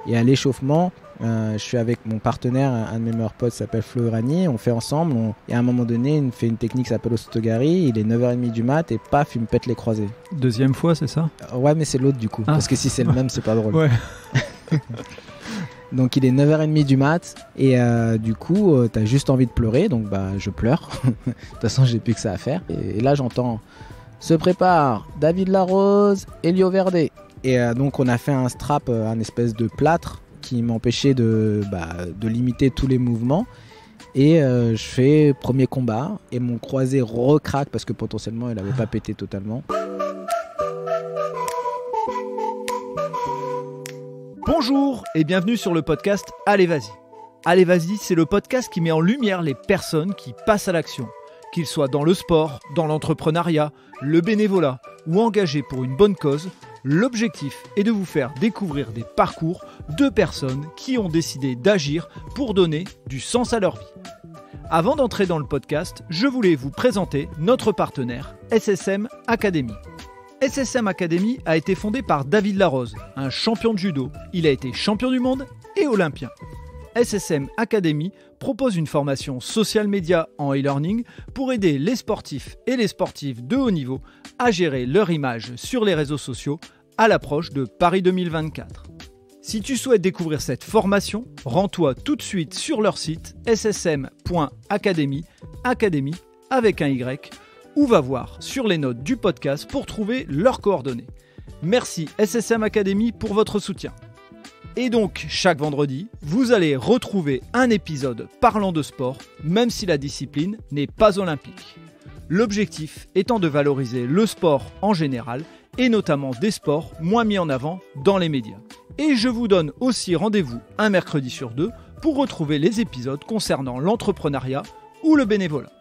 Et à l'échauffement, je suis avec mon partenaire, un de mes meilleurs potes s'appelle Flo Urani, on fait ensemble, et à un moment donné, il fait une technique qui s'appelle Osotogari, il est 9h30 du mat, et paf, il me pète les croisés. Deuxième fois, c'est ça ? Ouais, mais c'est l'autre du coup, parce que si c'est le même, c'est pas drôle. Ouais. Donc il est 9h30 du mat, et du coup, t'as juste envie de pleurer, donc je pleure. De toute façon, j'ai plus que ça à faire. Et là, j'entends, se prépare David Larose, Elio Verde. Et donc on a fait un strap, un espèce de plâtre, qui m'empêchait de limiter tous les mouvements. Et je fais premier combat et mon croisé recraque parce que potentiellement il n'avait pas pété totalement. Bonjour et bienvenue sur le podcast Allez Vas-y. Allez Vas-y, c'est le podcast qui met en lumière les personnes qui passent à l'action. Qu'ils soient dans le sport, dans l'entrepreneuriat, le bénévolat ou engagés pour une bonne cause, l'objectif est de vous faire découvrir des parcours de personnes qui ont décidé d'agir pour donner du sens à leur vie. Avant d'entrer dans le podcast, je voulais vous présenter notre partenaire SSM Academy. SSM Academy a été fondé par David Larose, un champion de judo. Il a été champion du monde et olympien. SSM Academy propose une formation social media en e-learning pour aider les sportifs et les sportives de haut niveau à gérer leur image sur les réseaux sociaux à l'approche de Paris 2024. Si tu souhaites découvrir cette formation, rends-toi tout de suite sur leur site ssm.academy, academy avec un Y, ou va voir sur les notes du podcast pour trouver leurs coordonnées. Merci SSM Academy pour votre soutien. Et donc, chaque vendredi, vous allez retrouver un épisode parlant de sport, même si la discipline n'est pas olympique. L'objectif étant de valoriser le sport en général, et notamment des sports moins mis en avant dans les médias. Et je vous donne aussi rendez-vous un mercredi sur 2 pour retrouver les épisodes concernant l'entrepreneuriat ou le bénévolat.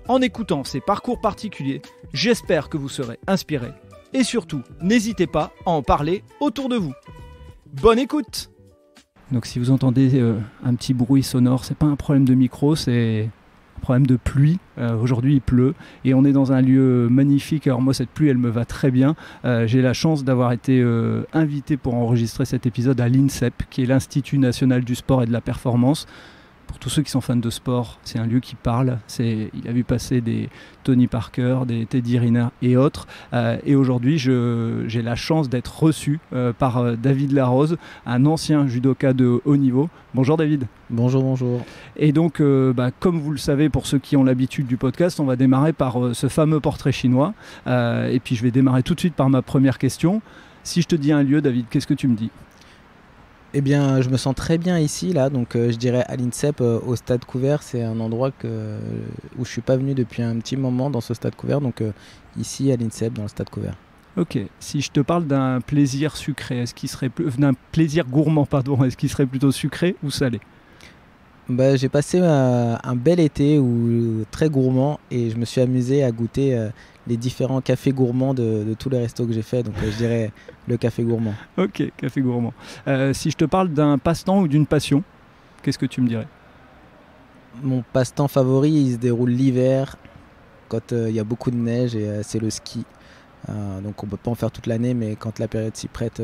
En écoutant ces parcours particuliers, j'espère que vous serez inspirés. Et surtout, n'hésitez pas à en parler autour de vous. Bonne écoute! Donc si vous entendez un petit bruit sonore, c'est pas un problème de micro, c'est un problème de pluie. Aujourd'hui il pleut et on est dans un lieu magnifique. Alors moi cette pluie elle me va très bien. J'ai la chance d'avoir été invité pour enregistrer cet épisode à l'INSEP, qui est l'Institut National du Sport et de la Performance. Pour tous ceux qui sont fans de sport, c'est un lieu qui parle. Il a vu passer des Tony Parker, des Teddy Riner et autres. Et aujourd'hui, j'ai la chance d'être reçu par David Larose, un ancien judoka de haut niveau. Bonjour David. Bonjour, bonjour. Et donc, comme vous le savez, pour ceux qui ont l'habitude du podcast, on va démarrer par ce fameux portrait chinois. Et puis, je vais démarrer tout de suite par ma première question. Si je te dis un lieu, David, qu'est-ce que tu me dis ? Eh bien, je me sens très bien ici, là, donc je dirais à l'INSEP, au stade couvert. C'est un endroit où je ne suis pas venu depuis un petit moment dans ce stade couvert, donc ici à l'INSEP, dans le stade couvert. Ok, si je te parle d'un plaisir sucré, d'un plaisir gourmand, est-ce qu'il serait plutôt sucré ou salé ? J'ai passé un bel été très gourmand et je me suis amusé à goûter les différents cafés gourmands de tous les restos que j'ai fait, donc je dirais le café gourmand. Ok, café gourmand. Si je te parle d'un passe-temps ou d'une passion, qu'est-ce que tu me dirais ? Mon passe-temps favori, il se déroule l'hiver, quand il y a beaucoup de neige, et c'est le ski. Donc on ne peut pas en faire toute l'année, mais quand la période s'y prête,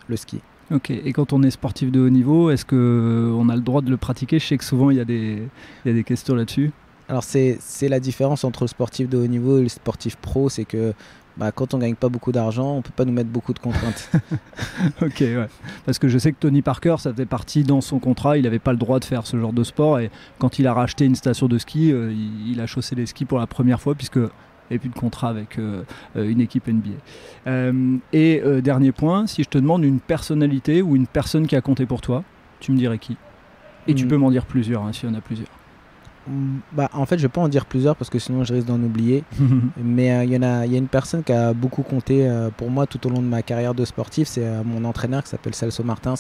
le ski. Ok, et quand on est sportif de haut niveau, est-ce qu'on a le droit de le pratiquer ? Je sais que souvent il y a des questions là-dessus. Alors c'est la différence entre le sportif de haut niveau et le sportif pro, c'est que quand on ne gagne pas beaucoup d'argent, on ne peut pas nous mettre beaucoup de contraintes. Ok, ouais. Parce que je sais que Tony Parker, ça faisait partie dans son contrat, il n'avait pas le droit de faire ce genre de sport, et quand il a racheté une station de ski, il a chaussé les skis pour la première fois, puisque il n'y avait plus de contrat avec une équipe NBA. Dernier point, si je te demande une personnalité ou une personne qui a compté pour toi, tu me dirais qui ? Et tu peux m'en dire plusieurs, s'il y en a plusieurs. En fait, je ne vais pas en dire plusieurs parce que sinon je risque d'en oublier. Mais il y a une personne qui a beaucoup compté pour moi tout au long de ma carrière de sportif. C'est mon entraîneur qui s'appelle Celso Martins,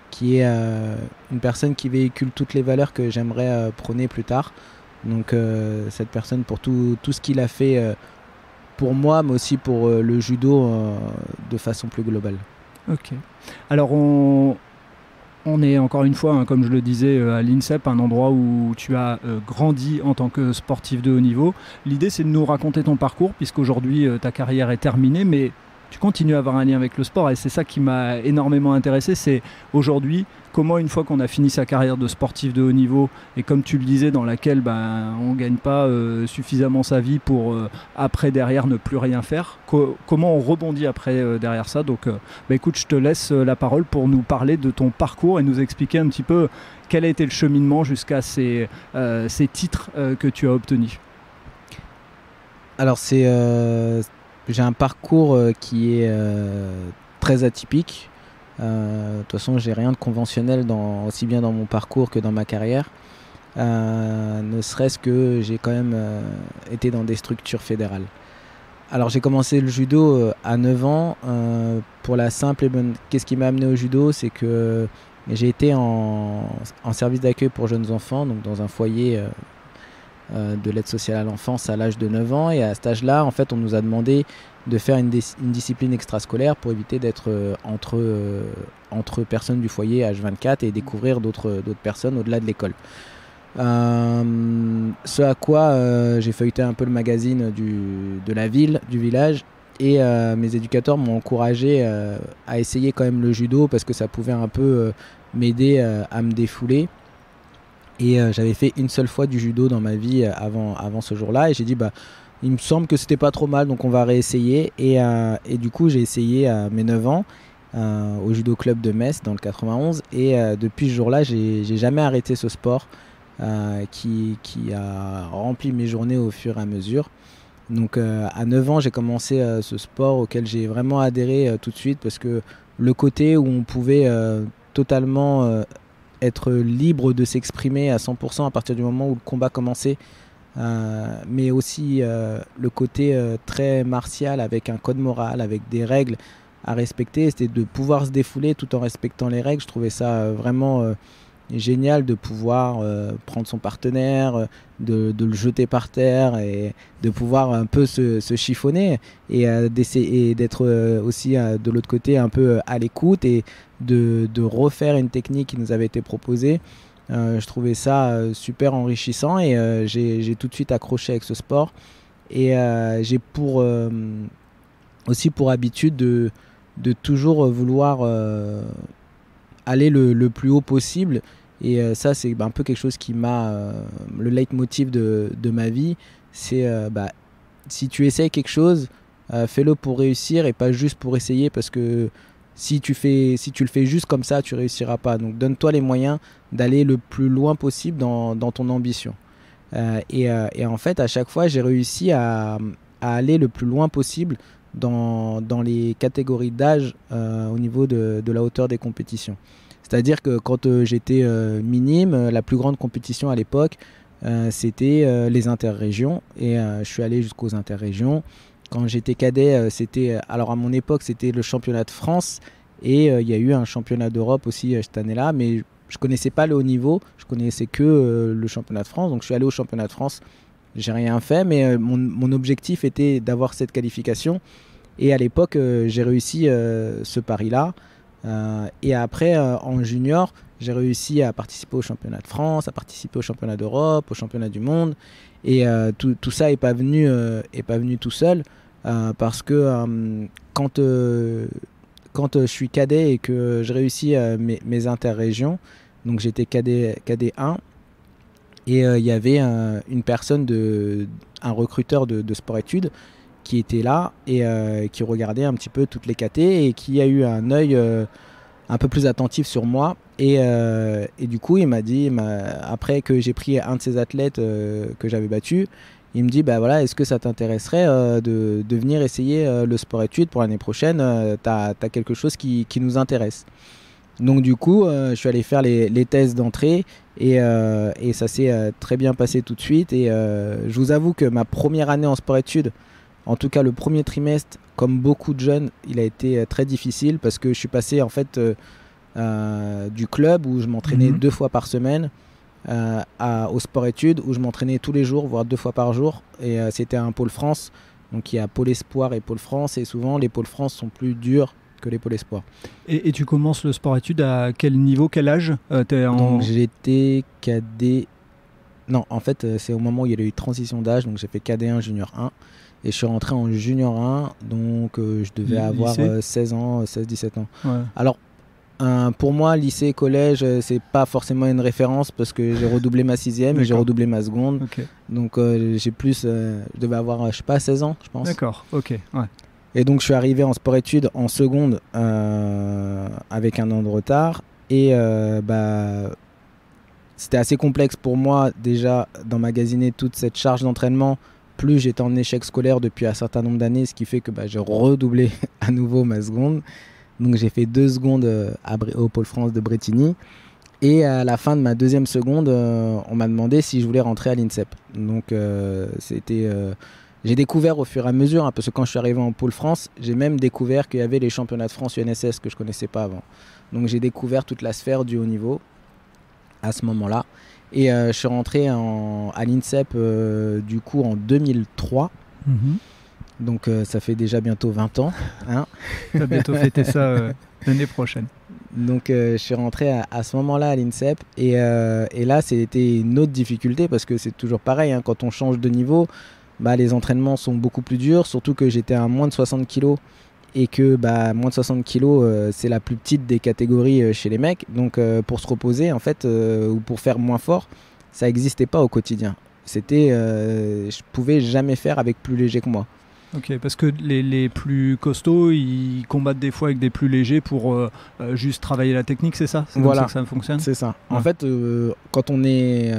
qui est une personne qui véhicule toutes les valeurs que j'aimerais prôner plus tard. Donc cette personne, pour tout ce qu'il a fait pour moi, mais aussi pour le judo de façon plus globale. Ok. Alors on est encore une fois, comme je le disais, à l'INSEP, un endroit où tu as grandi en tant que sportif de haut niveau. L'idée, c'est de nous raconter ton parcours, puisqu'aujourd'hui ta carrière est terminée, mais tu continues à avoir un lien avec le sport et c'est ça qui m'a énormément intéressé. C'est aujourd'hui comment une fois qu'on a fini sa carrière de sportif de haut niveau et comme tu le disais dans laquelle on ne gagne pas suffisamment sa vie pour après derrière ne plus rien faire, comment on rebondit après derrière ça. Donc écoute, je te laisse la parole pour nous parler de ton parcours et nous expliquer un petit peu quel a été le cheminement jusqu'à ces titres que tu as obtenus. Alors j'ai un parcours qui est très atypique. De toute façon, j'ai rien de conventionnel aussi bien dans mon parcours que dans ma carrière. Ne serait-ce que j'ai quand même été dans des structures fédérales. Alors j'ai commencé le judo à 9 ans pour la simple et bonne... Qu'est-ce qui m'a amené au judo? C'est que j'ai été en service d'accueil pour jeunes enfants, donc dans un foyer de l'aide sociale à l'enfance à l'âge de 9 ans. Et à cet âge-là, en fait, on nous a demandé de faire une discipline extrascolaire pour éviter d'être entre personnes du foyer H24 et découvrir d'autres personnes au-delà de l'école. Ce à quoi j'ai feuilleté un peu le magazine de la ville, du village, et mes éducateurs m'ont encouragé à essayer quand même le judo parce que ça pouvait un peu m'aider à me défouler. Et j'avais fait une seule fois du judo dans ma vie avant ce jour-là, et j'ai dit il me semble que c'était pas trop mal, donc on va réessayer. Et du coup j'ai essayé à mes 9 ans au judo club de Metz dans le 91, et depuis ce jour-là j'ai jamais arrêté ce sport qui a rempli mes journées au fur et à mesure. Donc à 9 ans j'ai commencé ce sport auquel j'ai vraiment adhéré tout de suite, parce que le côté où on pouvait totalement être libre de s'exprimer à 100% à partir du moment où le combat commençait, mais aussi le côté très martial avec un code moral, avec des règles à respecter, c'était de pouvoir se défouler tout en respectant les règles. Je trouvais ça vraiment génial de pouvoir prendre son partenaire, de le jeter par terre et de pouvoir un peu se chiffonner et d'être aussi de l'autre côté un peu à l'écoute et de refaire une technique qui nous avait été proposée. Je trouvais ça super enrichissant et j'ai tout de suite accroché avec ce sport. Et j'ai aussi pour habitude de toujours vouloir aller le plus haut possible. Et ça, c'est un peu quelque chose qui m'a... le leitmotiv de ma vie, c'est si tu essayes quelque chose, fais-le pour réussir et pas juste pour essayer, parce que si tu le fais juste comme ça, tu réussiras pas. Donc donne-toi les moyens d'aller le plus loin possible dans ton ambition. Et en fait, à chaque fois, j'ai réussi à aller le plus loin possible dans les catégories d'âge au niveau de la hauteur des compétitions. C'est-à-dire que quand j'étais minime, la plus grande compétition à l'époque, c'était les interrégions. Et je suis allé jusqu'aux interrégions. Quand j'étais cadet, alors à mon époque, c'était le championnat de France. Et il y a eu un championnat d'Europe aussi cette année-là. Mais je ne connaissais pas le haut niveau. Je connaissais que le championnat de France. Donc je suis allé au championnat de France. J'ai rien fait. Mais mon objectif était d'avoir cette qualification. Et à l'époque, j'ai réussi ce pari-là. Et après, en junior, j'ai réussi à participer au championnat de France, à participer au championnat d'Europe, au championnat du monde. Et tout ça n'est pas venu tout seul, parce que quand je suis cadet et que je réussis mes interrégions, donc j'étais cadet 1, et il y avait une personne, un recruteur de sport-études, qui était là et qui regardait un petit peu toutes les KT et qui a eu un œil un peu plus attentif sur moi. Et du coup, il m'a dit, après que j'ai pris un de ces athlètes que j'avais battu, il me dit, est-ce que ça t'intéresserait de venir essayer le sport-études pour l'année prochaine, t'as quelque chose qui nous intéresse. Donc du coup, je suis allé faire les tests d'entrée et ça s'est très bien passé tout de suite. Et je vous avoue que ma première année en sport-études, en tout cas le premier trimestre, comme beaucoup de jeunes, il a été très difficile parce que je suis passé en fait du club où je m'entraînais 2 fois par semaine au sport-études où je m'entraînais tous les jours, voire 2 fois par jour. Et c'était un pôle France, donc il y a pôle espoir et pôle France, et souvent les pôles France sont plus durs que les pôles espoir. Et tu commences le sport-études à quel niveau, quel âge Donc j'étais cadet... Non, en fait, c'est au moment où il y a eu transition d'âge, donc j'ai fait cadet 1, junior 1. Et je suis rentré en junior 1, donc je devais avoir 16 ans, 16-17 ans. Ouais. Alors, pour moi, lycée, collège, c'est pas forcément une référence parce que j'ai redoublé ma 6e et j'ai redoublé ma seconde. Okay. Donc, j'ai plus, je devais avoir, je sais pas, 16 ans, je pense. D'accord, ok. Ouais. Et donc, je suis arrivé en sport-études en seconde avec un an de retard. Et c'était assez complexe pour moi déjà d'emmagasiner toute cette charge d'entraînement. Plus j'étais en échec scolaire depuis un certain nombre d'années, ce qui fait que j'ai redoublé à nouveau ma seconde. Donc j'ai fait 2 secondes au Pôle France de Brétigny. Et à la fin de ma 2e seconde, on m'a demandé si je voulais rentrer à l'INSEP. Donc j'ai découvert au fur et à mesure, parce que quand je suis arrivé en Pôle France, j'ai même découvert qu'il y avait les championnats de France UNSS que je ne connaissais pas avant. Donc j'ai découvert toute la sphère du haut niveau à ce moment-là. Et je suis rentré à l'INSEP du coup en 2003. Donc ça fait déjà bientôt 20 ans. Hein. Tu vas bientôt fêter ça l'année prochaine. Donc je suis rentré à ce moment-là à l'INSEP. Et là, c'était une autre difficulté parce que c'est toujours pareil. Hein, quand on change de niveau, les entraînements sont beaucoup plus durs. Surtout que j'étais à moins de 60 kg. Et que moins de 60 kg, c'est la plus petite des catégories chez les mecs. Donc pour se reposer, en fait, ou pour faire moins fort, ça n'existait pas au quotidien. Je pouvais jamais faire avec plus léger que moi. Ok, parce que les plus costauds, ils combattent des fois avec des plus légers pour juste travailler la technique, c'est ça? C'est comme ça que ça fonctionne? C'est ça. Ouais. En fait, quand on est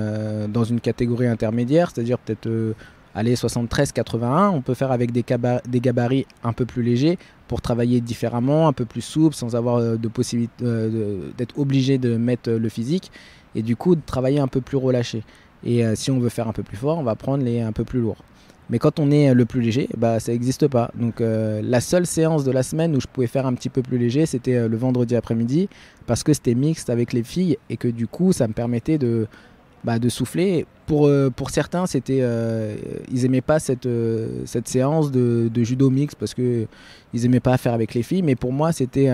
dans une catégorie intermédiaire, c'est-à-dire peut-être 73-81, on peut faire avec des gabarits un peu plus légers pour travailler différemment, un peu plus souple, sans avoir de possibilité d'être obligé de mettre le physique et du coup de travailler un peu plus relâché. Et si on veut faire un peu plus fort, on va prendre les un peu plus lourds. Mais quand on est le plus léger, ça n'existe pas. Donc la seule séance de la semaine où je pouvais faire un petit peu plus léger, c'était le vendredi après-midi, parce que c'était mixte avec les filles et que du coup, ça me permettait de souffler. Pour certains, ils n'aimaient pas cette séance de judo mixte parce qu'ils n'aimaient pas faire avec les filles. Mais pour moi, c'était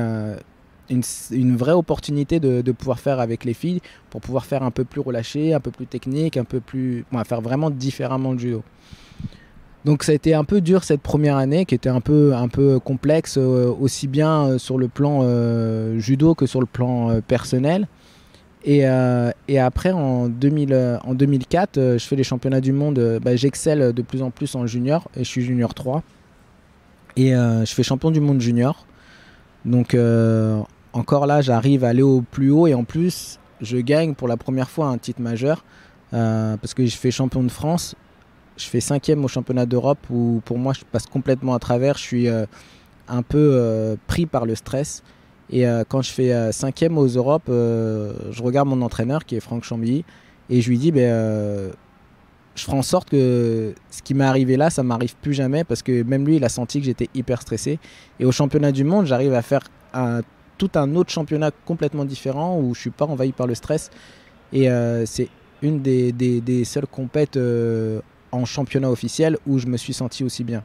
une vraie opportunité de pouvoir faire avec les filles pour pouvoir faire un peu plus relâché, un peu plus technique, faire vraiment différemment le judo. Donc ça a été un peu dur cette première année qui était un peu complexe aussi bien sur le plan judo que sur le plan personnel. Et après en 2004 je fais les championnats du monde, j'excelle de plus en plus en junior et je suis junior 3 et je fais champion du monde junior. Donc encore là j'arrive à aller au plus haut et en plus je gagne pour la première fois un titre majeur parce que je fais champion de France. Je fais 5e au championnat d'Europe où pour moi je passe complètement à travers, je suis un peu pris par le stress et quand je fais 5e aux Europes, je regarde mon entraîneur qui est Franck Chambilly et je lui dis je ferai en sorte que ce qui m'est arrivé là ça m'arrive plus jamais parce que même lui il a senti que j'étais hyper stressé et au championnat du monde j'arrive à faire tout un autre championnat complètement différent où je suis pas envahi par le stress et c'est une des seules compètes en championnat officiel où je me suis senti aussi bien.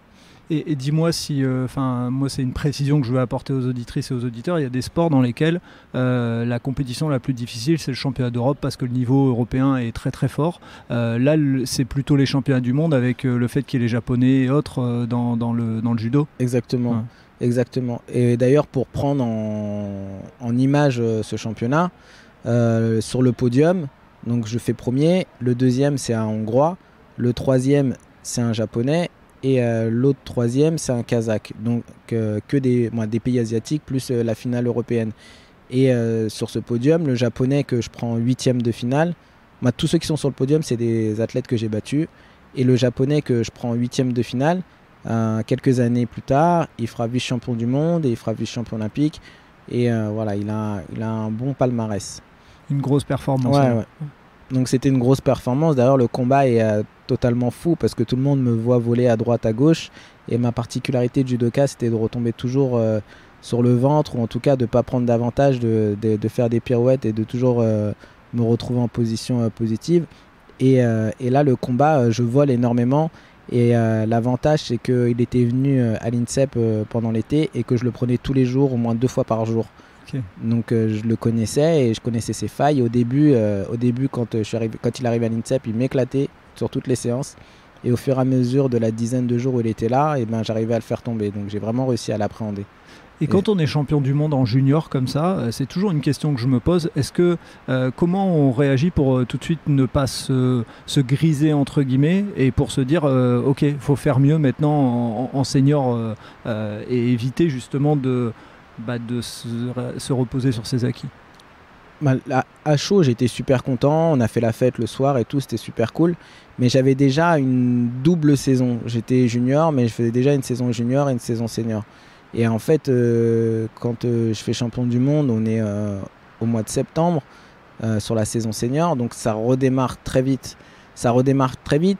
Et dis-moi si, moi c'est une précision que je veux apporter aux auditrices et aux auditeurs, il y a des sports dans lesquels la compétition la plus difficile c'est le championnat d'Europe parce que le niveau européen est très très fort. Là c'est plutôt les championnats du monde avec le fait qu'il y ait les Japonais et autres dans le judo. Exactement. Ouais. Exactement. Et d'ailleurs pour prendre en image ce championnat, sur le podium, donc je fais premier, le deuxième c'est un Hongrois, le troisième c'est un Japonais et l'autre troisième c'est un Kazakh, donc que des pays asiatiques plus la finale européenne. Et sur ce podium, le Japonais que je prends 8e de finale, tous ceux qui sont sur le podium c'est des athlètes que j'ai battus, et le Japonais que je prends 8e de finale, quelques années plus tard, il fera vice-champion du monde et il fera vice-champion olympique et voilà, il a un bon palmarès. Une grosse performance. Ouais. Donc c'était une grosse performance. D'ailleurs le combat est totalement fou parce que tout le monde me voit voler à droite à gauche et ma particularité de judoka c'était de retomber toujours sur le ventre ou en tout cas de ne pas prendre d'avantage, de faire des pirouettes et de toujours me retrouver en position positive et là le combat je vole énormément et l'avantage c'est qu'il était venu à l'INSEP pendant l'été et que je le prenais tous les jours au moins 2 fois par jour. Okay. Donc je le connaissais et je connaissais ses failles. Au début quand il arrivait à l'INSEP, il m'éclatait sur toutes les séances Et au fur et à mesure de la dizaine de jours où il était là, et ben, j'arrivais à le faire tomber. Donc j'ai vraiment réussi à l'appréhender. Et quand on est champion du monde en junior comme ça, c'est toujours une question que je me pose. Est-ce que comment on réagit pour tout de suite ne pas se griser entre guillemets et pour se dire ok, il faut faire mieux maintenant en senior et éviter justement de se reposer sur ses acquis? À chaud, j'étais super content. On a fait la fête le soir et tout, c'était super cool. Mais j'avais déjà une double saison. J'étais junior, mais je faisais déjà une saison junior et une saison senior. Et en fait, quand je fais champion du monde, on est au mois de septembre sur la saison senior. Donc ça redémarre très vite.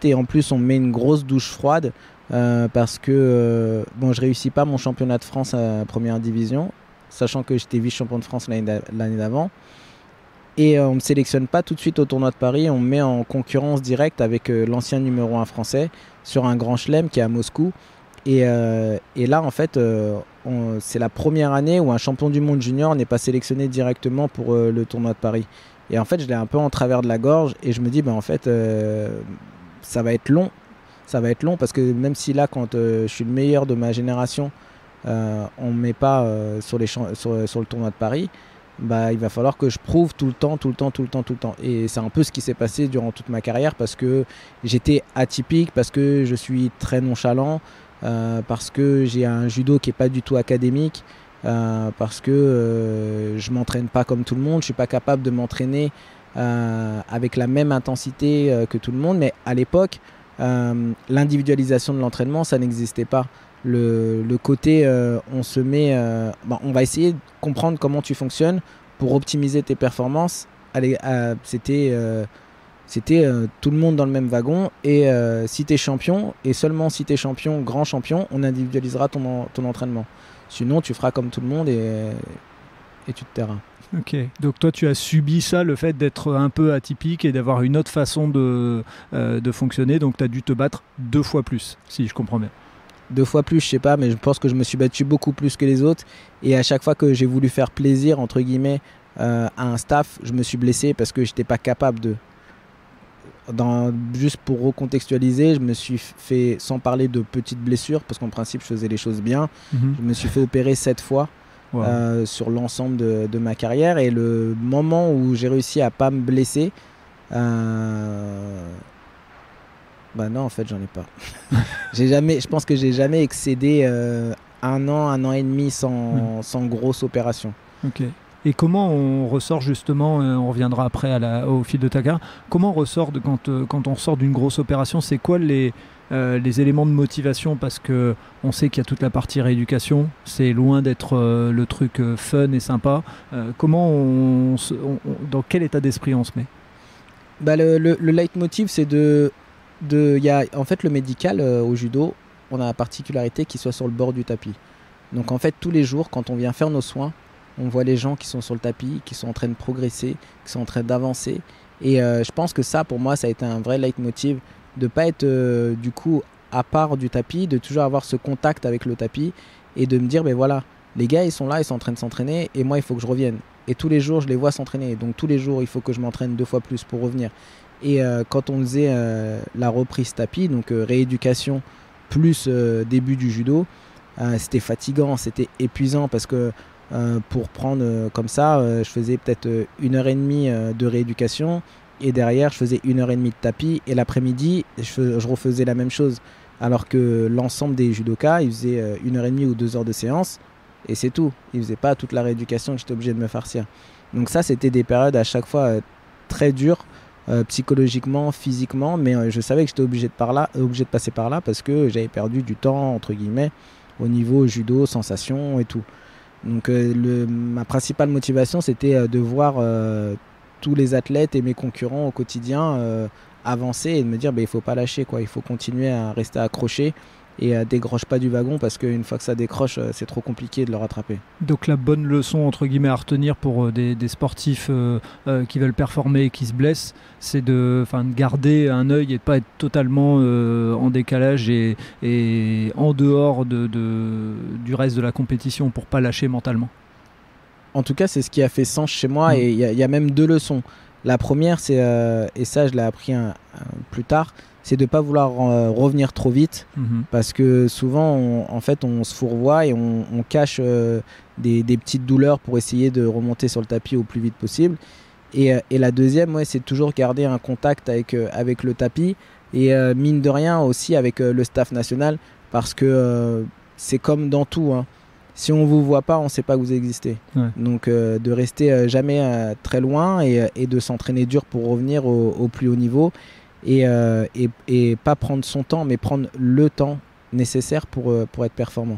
Et en plus, on met une grosse douche froide parce que je réussis pas mon championnat de France à première division, sachant que j'étais vice-champion de France l'année d'avant. Et on ne me sélectionne pas tout de suite au tournoi de Paris. On me met en concurrence directe avec l'ancien numéro 1 français sur un grand chelem qui est à Moscou. Et là, en fait, c'est la première année où un champion du monde junior n'est pas sélectionné directement pour le tournoi de Paris. Et en fait, je l'ai un peu en travers de la gorge et je me dis, en fait, ça va être long. Ça va être long parce que même si là, quand je suis le meilleur de ma génération, on ne me met pas sur le tournoi de Paris, il va falloir que je prouve tout le temps. Et c'est un peu ce qui s'est passé durant toute ma carrière parce que j'étais atypique, parce que je suis très nonchalant. Parce que j'ai un judo qui n'est pas du tout académique, parce que je ne m'entraîne pas comme tout le monde, je ne suis pas capable de m'entraîner avec la même intensité que tout le monde, mais à l'époque, l'individualisation de l'entraînement, ça n'existait pas. Le côté, on se met, on va essayer de comprendre comment tu fonctionnes pour optimiser tes performances. C'était tout le monde dans le même wagon et si tu es champion, et seulement si tu es champion, grand champion, on individualisera ton entraînement. Sinon, tu feras comme tout le monde et tu te tairas. Ok, donc toi tu as subi ça, le fait d'être un peu atypique et d'avoir une autre façon de fonctionner, donc tu as dû te battre 2 fois plus, si je comprends bien. 2 fois plus, je sais pas, mais je pense que je me suis battu beaucoup plus que les autres et à chaque fois que j'ai voulu faire plaisir, entre guillemets, à un staff, je me suis blessé parce que j'étais pas capable de... Juste pour recontextualiser, je me suis fait, sans parler de petites blessures, parce qu'en principe je faisais les choses bien, je me suis fait opérer 7 fois sur l'ensemble de ma carrière, et le moment où j'ai réussi à pas me blesser, non, en fait j'en ai pas. Je pense que j'ai jamais excédé 1 an et demi sans grosse opération. Ok. Et comment on ressort justement, on reviendra après au fil de ta carrière, comment on ressort quand on sort d'une grosse opération? C'est quoi les éléments de motivation? Parce qu'on sait qu'il y a toute la partie rééducation, c'est loin d'être le truc fun et sympa. Dans quel état d'esprit on se met? Le leitmotiv, c'est en fait, le médical au judo, on a la particularité qu'il soit sur le bord du tapis. Donc en fait, tous les jours, quand on vient faire nos soins, on voit les gens qui sont sur le tapis, qui sont en train de progresser, qui sont en train d'avancer. Et je pense que ça, pour moi, ça a été un vrai leitmotiv de ne pas être du coup à part du tapis, de toujours avoir ce contact avec le tapis et de me dire, voilà, les gars, ils sont là, ils sont en train de s'entraîner et moi, il faut que je revienne. Et tous les jours, je les vois s'entraîner. Donc tous les jours, il faut que je m'entraîne 2 fois plus pour revenir. Et quand on faisait la reprise tapis, donc rééducation plus début du judo, c'était fatigant, c'était épuisant parce que pour prendre comme ça, je faisais peut-être 1h30 de rééducation et derrière je faisais 1h30 de tapis et l'après-midi je refaisais la même chose, alors que l'ensemble des judokas ils faisaient 1h30 ou 2 heures de séance et c'est tout, ils faisaient pas toute la rééducation que j'étais obligé de me farcir. Donc ça, c'était des périodes à chaque fois très dures psychologiquement, physiquement, mais je savais que j'étais obligé de passer par là parce que j'avais perdu du temps entre guillemets au niveau judo, sensation et tout. Donc ma principale motivation, c'était de voir tous les athlètes et mes concurrents au quotidien avancer et de me dire il ne faut pas lâcher, quoi. Il faut continuer à rester accroché et décroche pas du wagon parce qu'une fois que ça décroche, c'est trop compliqué de le rattraper. Donc la bonne leçon entre guillemets à retenir pour des sportifs qui veulent performer et qui se blessent, c'est de garder un œil et de pas être totalement en décalage et en dehors du reste de la compétition pour pas lâcher mentalement. En tout cas, c'est ce qui a fait sens chez moi et il y a même 2 leçons. La première, c'est, et ça je l'ai appris plus tard, c'est de ne pas vouloir revenir trop vite, parce que souvent on se fourvoie et on cache des petites douleurs pour essayer de remonter sur le tapis au plus vite possible. Et la deuxième, c'est toujours garder un contact avec le tapis et mine de rien aussi avec le staff national, parce que c'est comme dans tout, hein. Si on ne vous voit pas, on ne sait pas que vous existez. Ouais. Donc de rester jamais très loin et de s'entraîner dur pour revenir au plus haut niveau et pas prendre son temps, mais prendre le temps nécessaire pour être performant.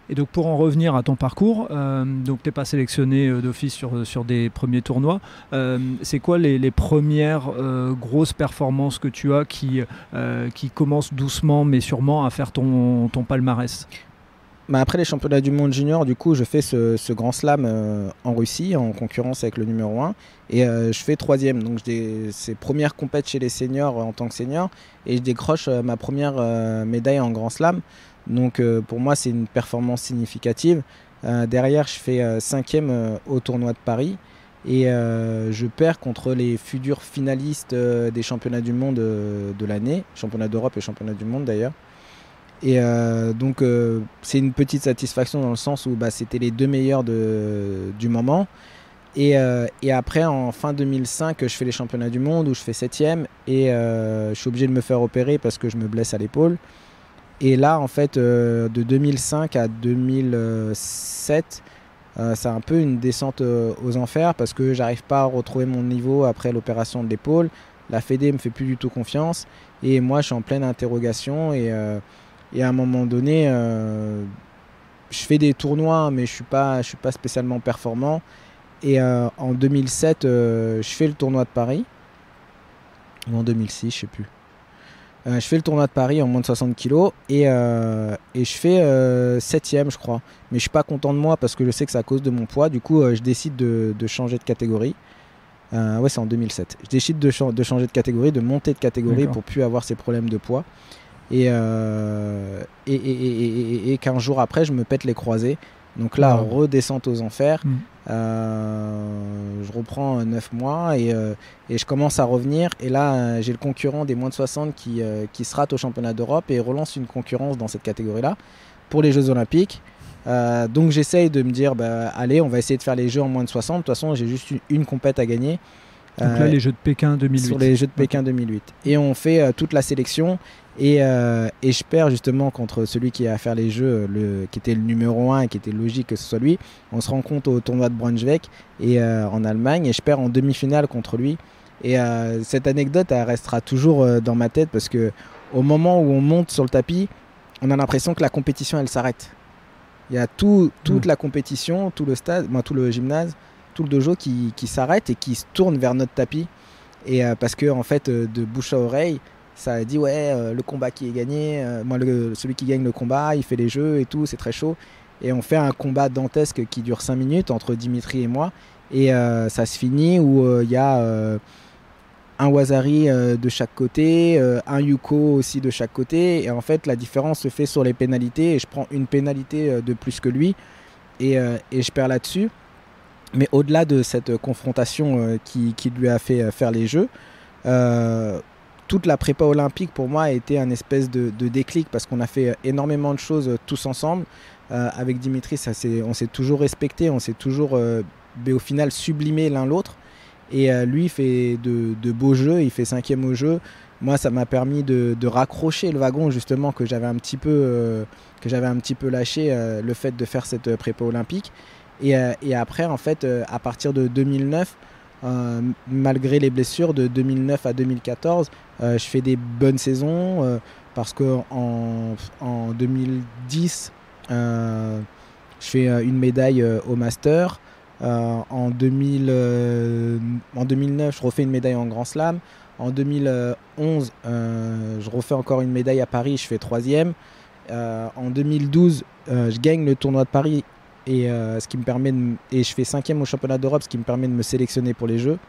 Et donc pour en revenir à ton parcours, donc tu n'es pas sélectionné d'office sur des premiers tournois. C'est quoi les premières grosses performances que tu as qui commencent doucement mais sûrement à faire ton palmarès? Après les championnats du monde junior, du coup, je fais ce grand slam en Russie, en concurrence avec le numéro 1. Et je fais 3e. Donc, c'est première compète chez les seniors en tant que senior. Et je décroche ma première médaille en grand slam. Donc, pour moi, c'est une performance significative. Derrière, je fais 5e au tournoi de Paris. Et je perds contre les futurs finalistes des championnats du monde de l'année. Championnat d'Europe et championnat du monde d'ailleurs. Et donc c'est une petite satisfaction dans le sens où c'était les deux meilleurs du moment. Et après en fin 2005 je fais les championnats du monde où je fais 7e et je suis obligé de me faire opérer parce que je me blesse à l'épaule. Et là en fait de 2005 à 2007 c'est un peu une descente aux enfers parce que j'arrive pas à retrouver mon niveau après l'opération de l'épaule. La Fédé me fait plus du tout confiance et moi je suis en pleine interrogation et à un moment donné, je fais des tournois, mais je suis pas spécialement performant. Et en 2007, je fais le tournoi de Paris. Ou en 2006, je sais plus. Je fais le tournoi de Paris en moins de 60 kg et je fais 7e, je crois. Mais je suis pas content de moi parce que je sais que c'est à cause de mon poids. Du coup, je décide de changer de catégorie. C'est en 2007. Je décide de changer de catégorie, de monter de catégorie pour plus avoir ces problèmes de poids. Et 15 jours après je me pète les croisés, donc là redescente aux enfers. Je reprends 9 mois et je commence à revenir et là j'ai le concurrent des moins de 60 qui se rate au championnat d'Europe et relance une concurrence dans cette catégorie là pour les Jeux Olympiques. Donc j'essaye de me dire allez, on va essayer de faire les Jeux en moins de 60, de toute façon j'ai juste une compète à gagner. Donc là les Jeux de Pékin 2008. Sur les Jeux de Pékin 2008. Et on fait toute la sélection et je perds justement contre celui qui est à faire les Jeux, qui était le numéro 1 et qui était logique que ce soit lui. On se rencontre au tournoi de Braunschweig et, en Allemagne et je perds en demi-finale contre lui. Et cette anecdote elle restera toujours dans ma tête parce que au moment où on monte sur le tapis, on a l'impression que la compétition elle s'arrête. Il y a toute la compétition, tout le stade, tout le gymnase, tout le dojo qui s'arrête et qui se tourne vers notre tapis. Et parce que en fait de bouche à oreille ça a dit le combat qui est gagné, celui qui gagne le combat il fait les jeux et tout, c'est très chaud et on fait un combat dantesque qui dure 5 minutes entre Dimitri et moi et ça se finit où il y a un Wazari de chaque côté, un Yuko aussi de chaque côté et en fait la différence se fait sur les pénalités et je prends une pénalité de plus que lui et je perds là-dessus. Mais au-delà de cette confrontation qui lui a fait faire les Jeux, toute la prépa olympique pour moi a été un espèce de déclic parce qu'on a fait énormément de choses tous ensemble. Avec Dimitri, on s'est toujours respecté, on s'est toujours au final sublimé l'un l'autre. Et lui, il fait de beaux jeux, il fait 5e au jeu. Moi, ça m'a permis de raccrocher le wagon justement que j'avais un petit peu lâché, le fait de faire cette prépa olympique. Et après, en fait, à partir de 2009, malgré les blessures de 2009 à 2014, je fais des bonnes saisons parce qu'en 2010, je fais une médaille au Master. En 2009, je refais une médaille en Grand Slam. En 2011, je refais encore une médaille à Paris, je fais 3e. En 2012, je gagne le tournoi de Paris. Et je fais 5e au championnat d'Europe, ce qui me permet de me sélectionner pour les Jeux.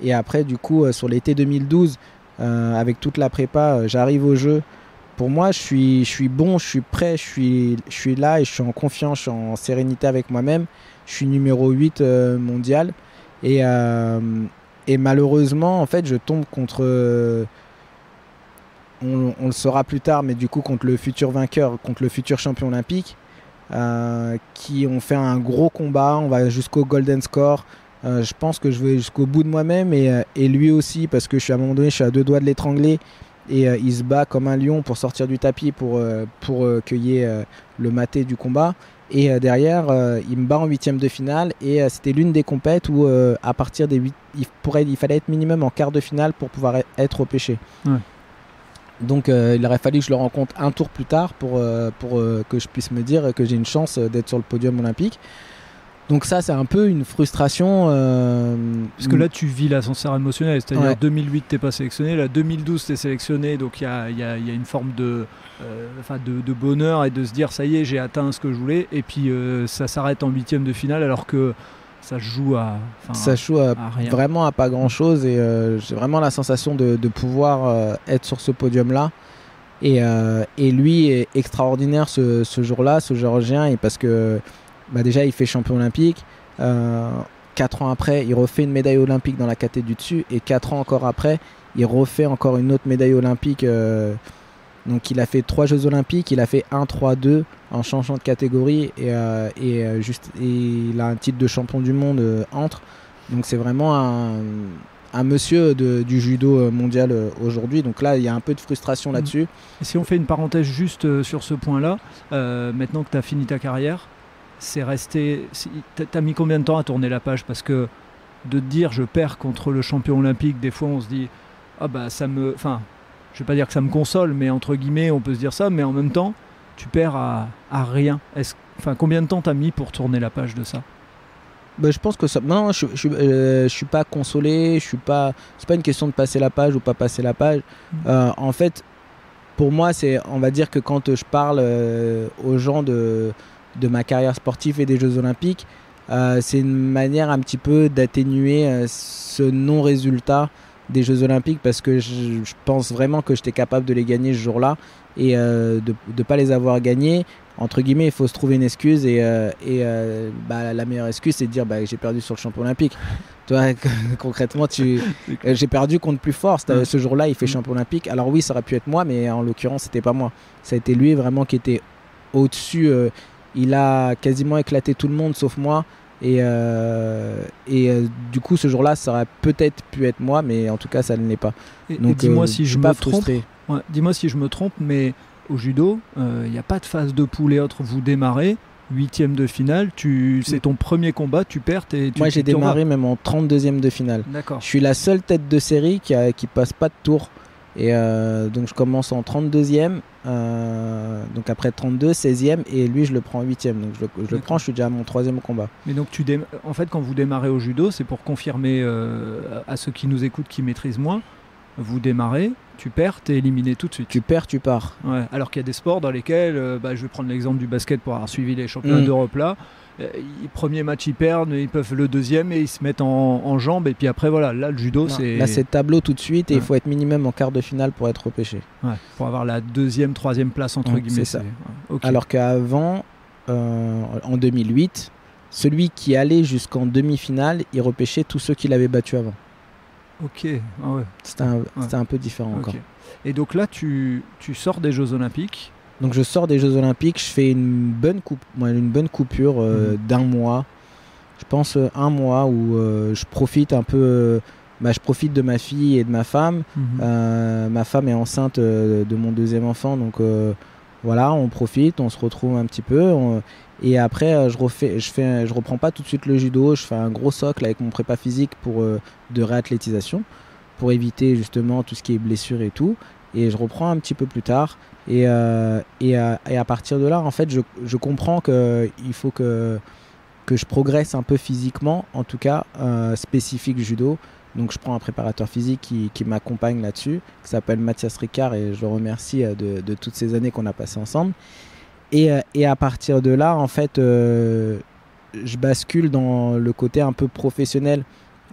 Et après, du coup, sur l'été 2012, avec toute la prépa, j'arrive aux Jeux. Pour moi, je suis bon, je suis prêt, je suis là et je suis en confiance, je suis en sérénité avec moi-même. Je suis numéro 8 mondial. Et Et malheureusement, en fait, je tombe contre... on le saura plus tard, mais du coup, contre le futur vainqueur, contre le futur champion olympique, qui ont fait un gros combat. On va jusqu'au golden score. Je pense que je vais jusqu'au bout de moi-même et lui aussi, parce que à un moment donné, je suis à 2 doigts de l'étrangler. Et il se bat comme un lion pour sortir du tapis pour qu'il y ait le maté du combat. Et derrière, il me bat en 8e de finale. Et c'était l'une des compètes où, à partir des 8, il fallait être minimum en quart de finale pour pouvoir être repêché. Ouais. Donc il aurait fallu que je le rencontre un tour plus tard pour que je puisse me dire que j'ai une chance d'être sur le podium olympique. Donc ça, c'est un peu une frustration. Parce que là, tu vis l'ascenseur émotionnel. C'est-à-dire 2008, tu n'es pas sélectionné. Là, 2012, tu es sélectionné. Donc il y a une forme de bonheur et de se dire, ça y est, j'ai atteint ce que je voulais. Et puis ça s'arrête en 8e de finale alors que ça se joue à rien. Vraiment à pas grand-chose. Et j'ai vraiment la sensation de pouvoir être sur ce podium-là. Et lui est extraordinaire ce jour-là, ce Géorgien. Et parce que... déjà il fait champion olympique, 4 ans après il refait une médaille olympique dans la catégorie du dessus et 4 ans encore après il refait encore une autre médaille olympique, donc il a fait 3 Jeux olympiques, il a fait 1, 3, 2 en changeant de catégorie et il a un titre de champion du monde entre, donc c'est vraiment un monsieur du judo mondial aujourd'hui. Donc là il y a un peu de frustration là-dessus. Et si on fait une parenthèse juste sur ce point là, maintenant que tu as fini ta carrière, c'est resté. T'as mis combien de temps à tourner la page? Parce que de te dire je perds contre le champion olympique, des fois on se dit ça me. Enfin, je vais pas dire que ça me console, mais entre guillemets on peut se dire ça, mais en même temps tu perds à rien. Combien de temps t'as mis pour tourner la page de ça? Je pense que ça. Non, je suis pas consolé. C'est pas une question de passer la page ou pas passer la page. En fait, pour moi, on va dire que quand je parle aux gens de ma carrière sportive et des Jeux Olympiques, c'est une manière un petit peu d'atténuer ce non-résultat des Jeux Olympiques, parce que je pense vraiment que j'étais capable de les gagner ce jour-là et de ne pas les avoir gagnés. Entre guillemets, il faut se trouver une excuse et la meilleure excuse, c'est de dire j'ai perdu sur le champion olympique. Toi, concrètement, j'ai perdu contre plus fort. Ce jour-là, il fait champion olympique. Alors oui, ça aurait pu être moi, mais en l'occurrence, c'était pas moi. Ça a été lui vraiment qui était au-dessus. Il a quasiment éclaté tout le monde sauf moi. Et du coup, ce jour-là, ça aurait peut-être pu être moi, mais en tout cas, ça ne l'est pas. Donc, dis-moi si je me trompe. Ouais, dis-moi si je me trompe, mais au judo, il n'y a pas de phase de poule et autres. Vous démarrez, 8e de finale, c'est ton premier combat, tu perds. Moi, j'ai démarré même en 32e de finale. D'accord. Je suis la seule tête de série qui passe pas de tour. Et donc, je commence en 32e, donc après 32, 16e, et lui, je le prends en 8e. Donc, je le prends, je suis déjà à mon 3e combat. Mais donc, en fait, quand vous démarrez au judo, c'est pour confirmer à ceux qui nous écoutent, qui maîtrisent moins, vous démarrez, tu perds, t'es éliminé tout de suite. Tu perds, tu pars. Ouais. Alors qu'il y a des sports dans lesquels, je vais prendre l'exemple du basket pour avoir suivi les championnats d'Europe là. Premier match ils perdent, ils peuvent le deuxième et ils se mettent en jambes, et puis après voilà, là le judo c'est... Là c'est tableau tout de suite et il faut être minimum en quart de finale pour être repêché. Ouais, pour avoir la 2e, 3e place entre guillemets. C'est ça. Okay. Alors qu'avant, en 2008, celui qui allait jusqu'en demi-finale, il repêchait tous ceux qu'il avait battus avant. Ok, ah ouais. C'était un peu différent encore. Et donc là tu sors des Jeux Olympiques. Donc je sors des Jeux Olympiques, je fais une bonne coupure d'un mois. Je pense un mois où je profite un peu. Je profite de ma fille et de ma femme. Ma femme est enceinte de mon 2e enfant, donc voilà, on profite, on se retrouve un petit peu. Et après, je reprends pas tout de suite le judo. Je fais un gros socle avec mon prépa physique de réathlétisation pour éviter justement tout ce qui est blessure et tout. Et je reprends un petit peu plus tard. Et à partir de là, en fait, je comprends qu'il faut que je progresse un peu physiquement, en tout cas spécifique judo. Donc je prends un préparateur physique qui m'accompagne là-dessus, qui s'appelle Mathias Ricard, et je le remercie de toutes ces années qu'on a passées ensemble. Et à partir de là, en fait, je bascule dans le côté un peu professionnel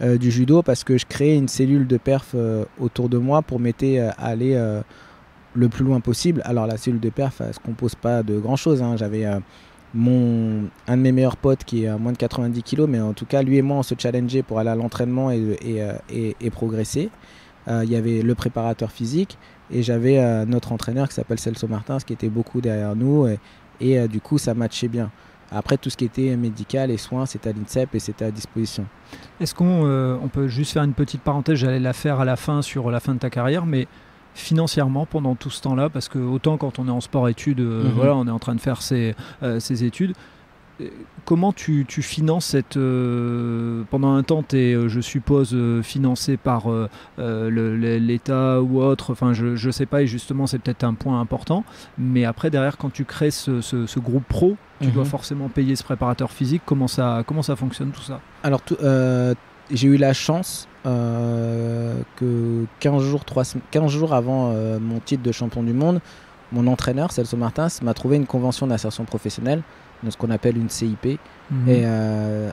du judo, parce que je crée une cellule de perf autour de moi pour m'aider à aller le plus loin possible. Alors la cellule de perf, elle ne se compose pas de grand chose, hein. J'avais un de mes meilleurs potes qui est à moins de 90 kilos, mais en tout cas, lui et moi, on se challengeait pour aller à l'entraînement et progresser. Il y avait le préparateur physique et j'avais notre entraîneur qui s'appelle Celso Martins qui était beaucoup derrière nous et du coup, ça matchait bien. Après, tout ce qui était médical et soins, c'était à l'INSEP et c'était à disposition. Est-ce qu'on peut juste faire une petite parenthèse, j'allais la faire à la fin sur la fin de ta carrière, mais financièrement pendant tout ce temps-là, parce que autant quand on est en sport-études, voilà, on est en train de faire ses études, comment tu finances pendant un temps, tu es, je suppose, financé par l'État ou autre, enfin je sais pas, et justement c'est peut-être un point important, mais après derrière quand tu crées ce groupe pro, tu dois forcément payer ce préparateur physique. Comment ça fonctionne tout ça? Alors j'ai eu la chance que 15 jours avant mon titre de champion du monde, mon entraîneur, Celso Martins, m'a trouvé une convention d'insertion professionnelle, donc ce qu'on appelle une CIP. Et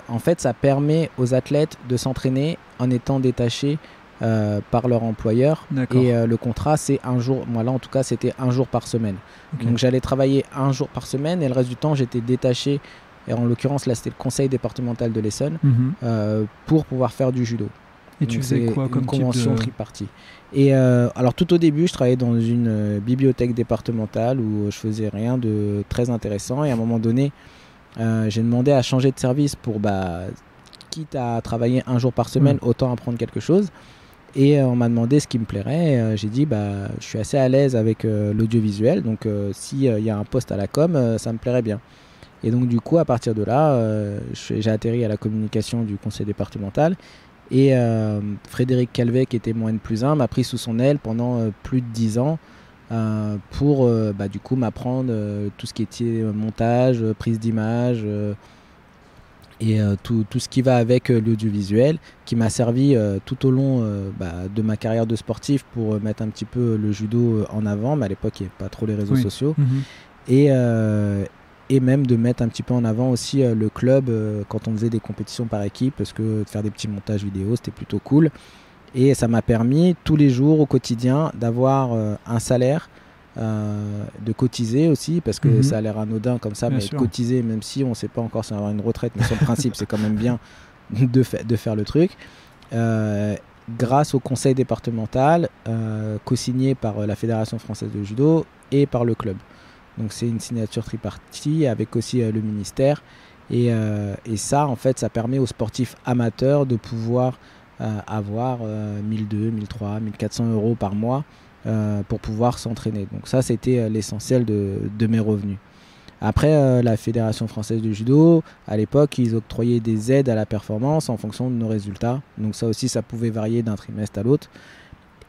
en fait, ça permet aux athlètes de s'entraîner en étant détachés par leur employeur. Et le contrat, c'est un jour. Moi, là, en tout cas, c'était un jour par semaine. Okay. Donc, j'allais travailler un jour par semaine et le reste du temps, j'étais détaché. Et en l'occurrence, là, c'était le conseil départemental de l'Essonne pour pouvoir faire du judo. Et donc, tu faisais quoi comme convention tripartie. Et alors, tout au début, je travaillais dans une bibliothèque départementale où je faisais rien de très intéressant. Et à un moment donné, j'ai demandé à changer de service pour, quitte à travailler un jour par semaine, autant apprendre quelque chose. Et on m'a demandé ce qui me plairait. J'ai dit, je suis assez à l'aise avec l'audiovisuel. Donc, s'il y a un poste à la com, ça me plairait bien. Et donc, du coup, à partir de là, j'ai atterri à la communication du conseil départemental. Et Frédéric Calvet, qui était mon N+1, m'a pris sous son aile pendant plus de 10 ans pour du coup m'apprendre tout ce qui était montage, prise d'image et tout ce qui va avec l'audiovisuel, qui m'a servi tout au long de ma carrière de sportif pour mettre un petit peu le judo en avant, mais à l'époque il n'y avait pas trop les réseaux sociaux. Et même de mettre un petit peu en avant aussi le club quand on faisait des compétitions par équipe, parce que de faire des petits montages vidéo, c'était plutôt cool. Et ça m'a permis tous les jours au quotidien d'avoir un salaire, de cotiser aussi, parce que ça a l'air anodin comme ça, bien mais sûr. De cotiser, même si on ne sait pas encore si on va avoir une retraite, mais sur le principe, c'est quand même bien de faire le truc. Grâce au conseil départemental, co-signé par la Fédération française de judo et par le club. Donc c'est une signature tripartie avec aussi le ministère et ça en fait ça permet aux sportifs amateurs de pouvoir avoir 1200, 1300, 1400 € par mois pour pouvoir s'entraîner. Donc ça c'était l'essentiel de mes revenus. Après la Fédération française de judo, à l'époque ils octroyaient des aides à la performance en fonction de nos résultats. Donc ça aussi ça pouvait varier d'un trimestre à l'autre.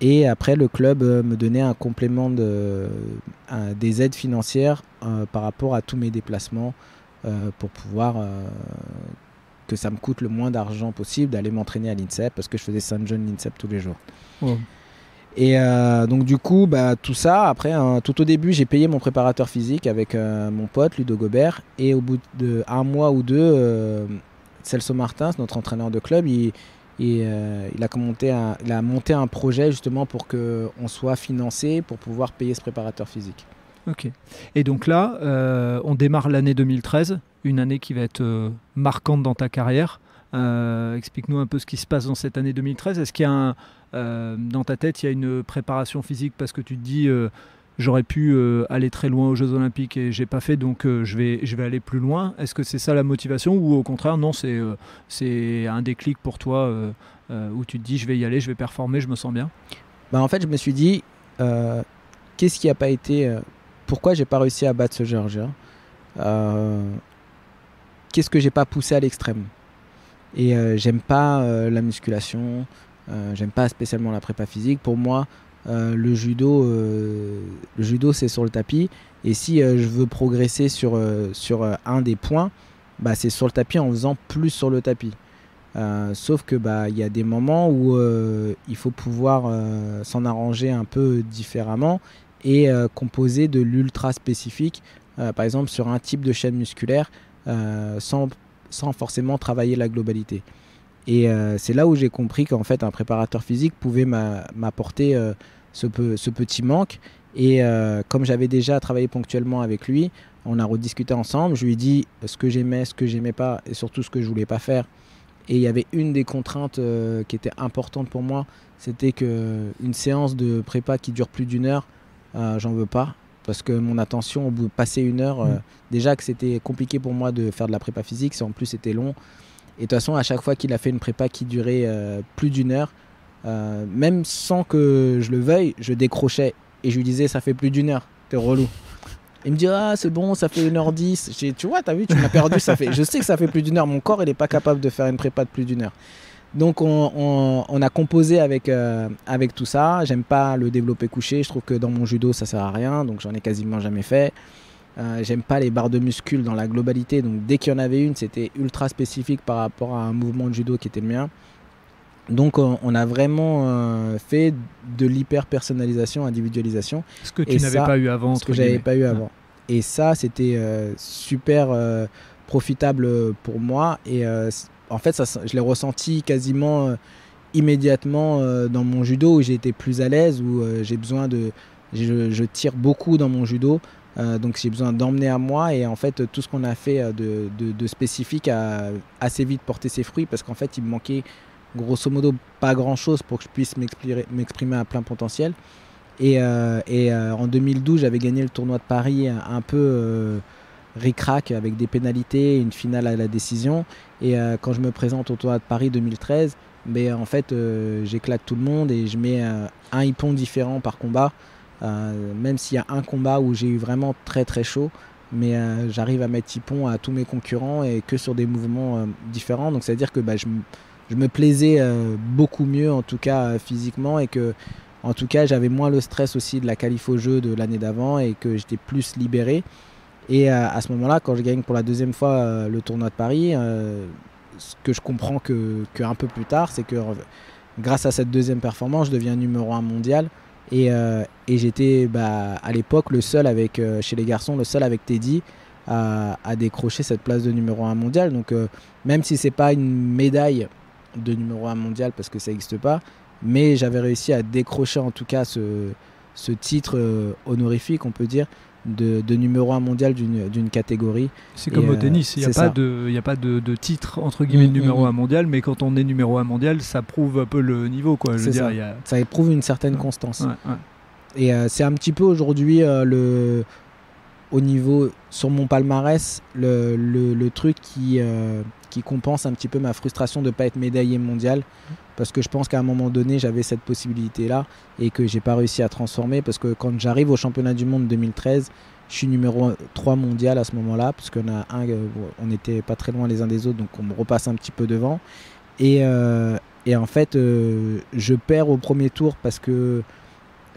Et après, le club me donnait un complément des aides financières par rapport à tous mes déplacements pour pouvoir que ça me coûte le moins d'argent possible d'aller m'entraîner à l'INSEP parce que je faisais Saint-John-l'INSEP tous les jours. Oh. Et donc du coup, tout ça, après, tout au début, j'ai payé mon préparateur physique avec mon pote Ludo Gobert. Et au bout d'un mois ou deux, Celso Martins, notre entraîneur de club, il a monté un projet justement pour qu'on soit financé pour pouvoir payer ce préparateur physique. Ok. Et donc là, on démarre l'année 2013, une année qui va être marquante dans ta carrière. Explique-nous un peu ce qui se passe dans cette année 2013. Est-ce qu'il y a dans ta tête, il y a une préparation physique parce que tu te dis j'aurais pu aller très loin aux Jeux Olympiques et j'ai pas fait, donc je vais aller plus loin. Est-ce que c'est ça la motivation ou au contraire non, c'est un déclic pour toi où tu te dis je vais y aller, je vais performer, je me sens bien? En fait je me suis dit qu'est-ce qui a pas été pourquoi j'ai pas réussi à battre ce Géorgien, qu'est-ce que j'ai pas poussé à l'extrême. Et j'aime pas la musculation, j'aime pas spécialement la prépa physique. Pour moi le judo c'est sur le tapis, et si je veux progresser sur un des points, c'est sur le tapis en faisant plus sur le tapis. Sauf que y a des moments où il faut pouvoir s'en arranger un peu différemment et composer de l'ultra spécifique, par exemple sur un type de chaîne musculaire sans forcément travailler la globalité. Et c'est là où j'ai compris qu'en fait un préparateur physique pouvait m'apporter ce petit manque. Et comme j'avais déjà travaillé ponctuellement avec lui, On a rediscuté ensemble. Je lui ai dit ce que j'aimais pas et surtout ce que je voulais pas faire. Et il y avait une des contraintes qui était importante pour moi, c'était qu'une séance de prépa qui dure plus d'1 heure, j'en veux pas. Parce que mon attention, au bout de passer 1 heure, déjà que c'était compliqué pour moi de faire de la prépa physique, en plus c'était long. Et de toute façon, à chaque fois qu'il a fait une prépa qui durait plus d'1 heure, même sans que je le veuille, je décrochais. Et je lui disais, ça fait plus d'1 heure, t'es relou. Il me dit, ah c'est bon, ça fait 1h10. Tu vois, t'as vu, tu m'as perdu. Je sais que ça fait plus d'1 heure. Mon corps, il n'est pas capable de faire une prépa de plus d'1 heure. Donc on a composé avec tout ça. J'aime pas le développé couché. Je trouve que dans mon judo, ça sert à rien. Donc j'en ai quasiment jamais fait. J'aime pas les barres de muscles dans la globalité. Donc dès qu'il y en avait une, c'était ultra spécifique par rapport à un mouvement de judo qui était le mien. Donc on a vraiment fait de l'hyper-personnalisation, individualisation. Ce que tu n'avais pas eu avant. Ce que j'avais pas eu avant. Et ça, c'était super profitable pour moi. Et en fait, ça, je l'ai ressenti quasiment immédiatement dans mon judo, où j'ai été plus à l'aise, où j'ai besoin de... Je tire beaucoup dans mon judo. Donc j'ai besoin d'emmener à moi. Et en fait, tout ce qu'on a fait de spécifique a assez vite porté ses fruits, parce qu'en fait, il me manquait... grosso modo pas grand chose pour que je puisse m'exprimer à plein potentiel. Et en 2012, j'avais gagné le tournoi de Paris un peu ric-rac, avec des pénalités, une finale à la décision. Et quand je me présente au tournoi de Paris 2013, en fait j'éclate tout le monde et je mets un hippon différent par combat, même s'il y a un combat où j'ai eu vraiment très très chaud, mais j'arrive à mettre hippon à tous mes concurrents et que sur des mouvements différents. Donc ça veut dire que je me plaisais beaucoup mieux, en tout cas physiquement, et que en tout cas j'avais moins le stress aussi de la qualif au jeu de l'année d'avant et que j'étais plus libéré. Et à ce moment-là, quand je gagne pour la deuxième fois le tournoi de Paris, ce que je comprends qu'un peu plus tard, c'est que grâce à cette deuxième performance, je deviens numéro 1 mondial. Et j'étais à l'époque le seul chez les garçons, le seul avec Teddy à décrocher cette place de numéro 1 mondial. Donc même si c'est pas une médaille de numéro 1 mondial, parce que ça n'existe pas, mais j'avais réussi à décrocher en tout cas ce titre honorifique, on peut dire, de numéro 1 mondial d'une catégorie. C'est comme au tennis, il n'y a pas de titre entre guillemets de numéro 1 mondial, mais quand on est numéro 1 mondial, ça prouve un peu le niveau, quoi. Ça éprouve une certaine constance. Ouais. Et c'est un petit peu aujourd'hui au niveau, sur mon palmarès, le truc qui compense un petit peu ma frustration de ne pas être médaillé mondial, parce que je pense qu'à un moment donné j'avais cette possibilité là et que j'ai pas réussi à transformer, parce que quand j'arrive au championnat du monde 2013, je suis numéro 3 mondial à ce moment là, parce qu'on on n'était pas très loin les uns des autres, donc on me repasse un petit peu devant, et en fait je perds au premier tour, parce que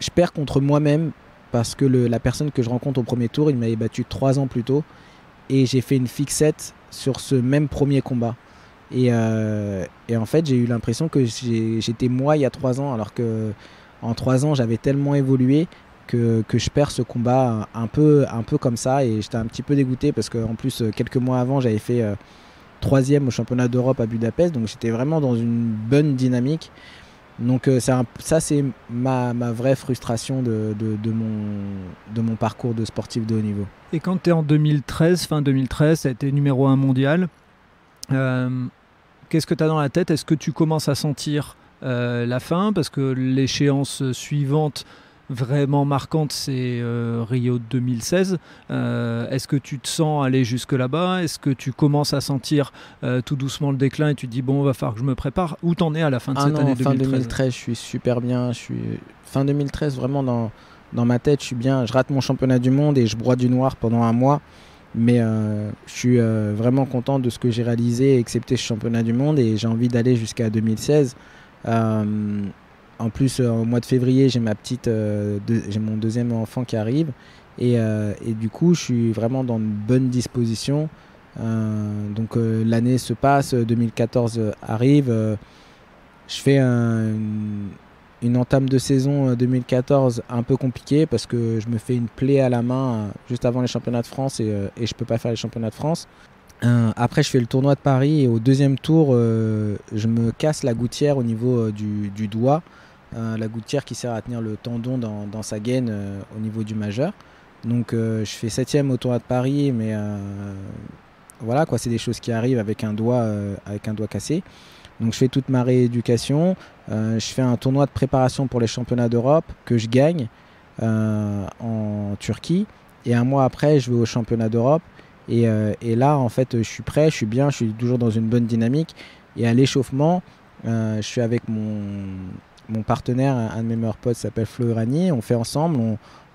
je perds contre moi-même, parce que la personne que je rencontre au premier tour, il m'avait battu 3 ans plus tôt, et j'ai fait une fixette sur ce même premier combat. Et en fait, j'ai eu l'impression que j'étais moi il y a 3 ans, alors que en 3 ans, j'avais tellement évolué que je perds ce combat un peu comme ça. Et j'étais un petit peu dégoûté, parce qu'en plus, quelques mois avant, j'avais fait 3e au championnat d'Europe à Budapest. Donc j'étais vraiment dans une bonne dynamique. Donc ça, c'est ma vraie frustration de mon parcours de sportif de haut niveau. Et quand tu es en 2013, fin 2013, tu as été numéro 1 mondial, qu'est-ce que tu as dans la tête? Est-ce que tu commences à sentir la fin? Parce que l'échéance suivante vraiment marquante, c'est Rio 2016. Est-ce que tu te sens aller jusque là-bas? Est-ce que tu commences à sentir tout doucement le déclin et tu te dis bon, va falloir que je me prépare? Où t'en es à la fin de cette année 2013? Fin 2013, je suis super bien. Fin 2013, vraiment dans ma tête, je suis bien. Je rate mon championnat du monde et je broie du noir pendant 1 mois. Mais je suis vraiment content de ce que j'ai réalisé, excepté ce championnat du monde, et j'ai envie d'aller jusqu'à 2016. En plus, au mois de février, j'ai j'ai mon 2e enfant qui arrive, et du coup, je suis vraiment dans une bonne disposition. Donc l'année se passe, 2014 arrive, je fais une entame de saison 2014 un peu compliquée, parce que je me fais une plaie à la main juste avant les championnats de France, et je peux pas faire les championnats de France. Après, je fais le tournoi de Paris, et au 2e tour, je me casse la gouttière au niveau du doigt, la gouttière qui sert à tenir le tendon dans sa gaine au niveau du majeur. Donc je fais 7e au tournoi de Paris, mais voilà quoi, c'est des choses qui arrivent avec un doigt cassé. Donc je fais toute ma rééducation, je fais un tournoi de préparation pour les championnats d'Europe que je gagne en Turquie, et un mois après je vais aux championnats d'Europe, et là en fait je suis prêt, je suis bien, je suis toujours dans une bonne dynamique, et à l'échauffement je suis avec mon partenaire, un de mes meilleurs potes s'appelle Flo Urani, on fait ensemble,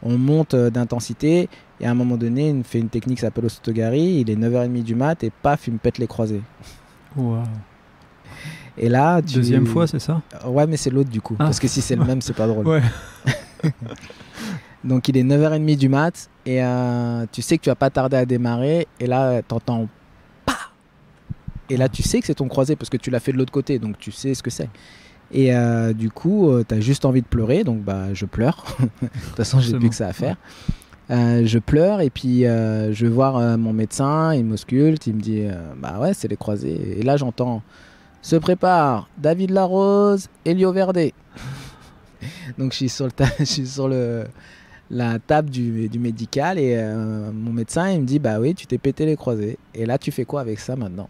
on monte d'intensité, et à un moment donné il fait une technique qui s'appelle Osotogari, il est 9h30 du mat et paf il me pète les croisés. Wow. Et là, deuxième fois, c'est ça? Ouais, mais c'est l'autre du coup. Parce que si c'est le même, c'est pas drôle. Ouais. Donc il est 9h30 du mat, et tu sais que tu vas pas tarder à démarrer, et là t'entends pa. Et là tu sais que c'est ton croisé parce que tu l'as fait de l'autre côté, donc tu sais ce que c'est. Et du coup t'as juste envie de pleurer, donc je pleure. De toute façon j'ai plus que ça à faire. Je pleure, et puis je vais voir mon médecin, il m'ausculte, il me dit bah ouais c'est les croisés. Et là j'entends: se prépare David Larose, Elio Verde. Donc je suis sur la table du médical, et mon médecin il me dit bah oui tu t'es pété les croisés, et là tu fais quoi avec ça maintenant?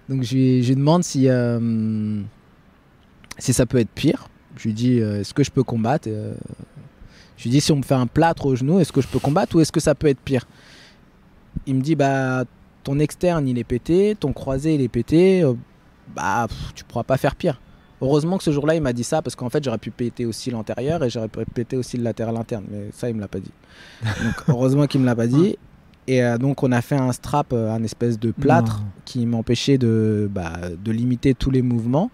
Donc je lui demande si ça peut être pire. Je lui dis est-ce que je peux combattre, je lui dis si on me fait un plâtre au genou, est-ce que je peux combattre, ou est-ce que ça peut être pire? Il me dit bah ton externe il est pété, ton croisé il est pété, tu pourras pas faire pire. Heureusement que ce jour-là il m'a dit ça, parce qu'en fait j'aurais pu péter aussi l'antérieur et j'aurais pu péter aussi le latéral interne, mais ça il me l'a pas dit. Donc heureusement qu'il me l'a pas dit. Et donc on a fait un strap, un espèce de plâtre qui m'empêchait de limiter tous les mouvements.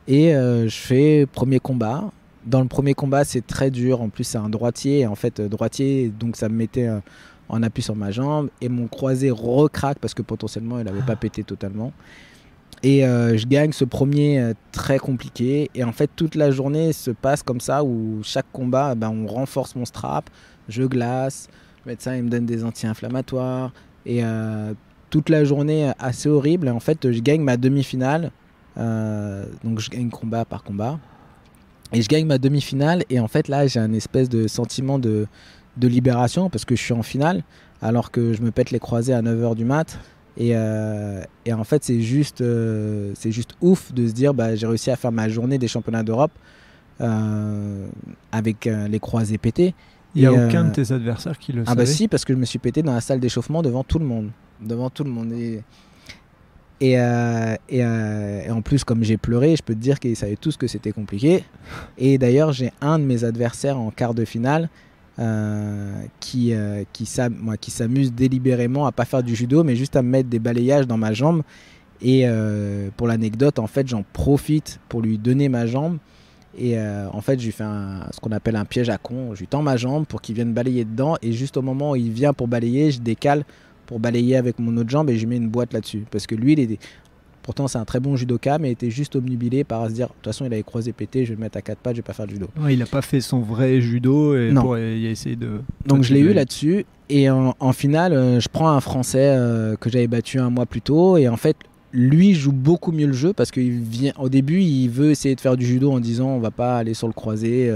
Et je fais premier combat. Dans le premier combat c'est très dur, en plus c'est un droitier, et en fait droitier, donc ça me mettait en appui sur ma jambe, et mon croisé recraque parce que potentiellement il n'avait pas pété totalement. Et je gagne ce premier très compliqué, et en fait toute la journée se passe comme ça, où chaque combat on renforce mon strap, je glace, le médecin il me donne des anti-inflammatoires, et toute la journée assez horrible. Et en fait je gagne ma demi-finale, donc je gagne combat par combat, et je gagne ma demi-finale, et en fait là j'ai un espèce de sentiment de libération, parce que je suis en finale alors que je me pète les croisés à 9h du mat. Et en fait c'est juste ouf de se dire j'ai réussi à faire ma journée des championnats d'Europe avec les croisés pétés. Il n'y a aucun de tes adversaires qui le savait? Si, parce que je me suis pété dans la salle d'échauffement devant tout le monde. Et en plus comme j'ai pleuré, je peux te dire qu'ils savaient tous que c'était compliqué. Et d'ailleurs j'ai un de mes adversaires en quart de finale qui s'amuse délibérément à pas faire du judo, mais juste à me mettre des balayages dans ma jambe. Et pour l'anecdote, en fait j'en profite pour lui donner ma jambe, et en fait je lui fais ce qu'on appelle un piège à con. Je lui tends ma jambe pour qu'il vienne balayer dedans, et juste au moment où il vient pour balayer, je décale pour balayer avec mon autre jambe, et je lui mets une boîte là-dessus, parce que lui pourtant c'est un très bon judoka, mais il était juste obnubilé par se dire de toute façon il avait croisé pété, je vais le mettre à 4 pattes, je vais pas faire de judo. Ouais, il n'a pas fait son vrai judo, et il a essayé de... Donc je l'ai eu là-dessus, et en finale je prends un Français que j'avais battu un mois plus tôt, et en fait lui joue beaucoup mieux le jeu, parce qu'au début il veut essayer de faire du judo en disant on va pas aller sur le croisé,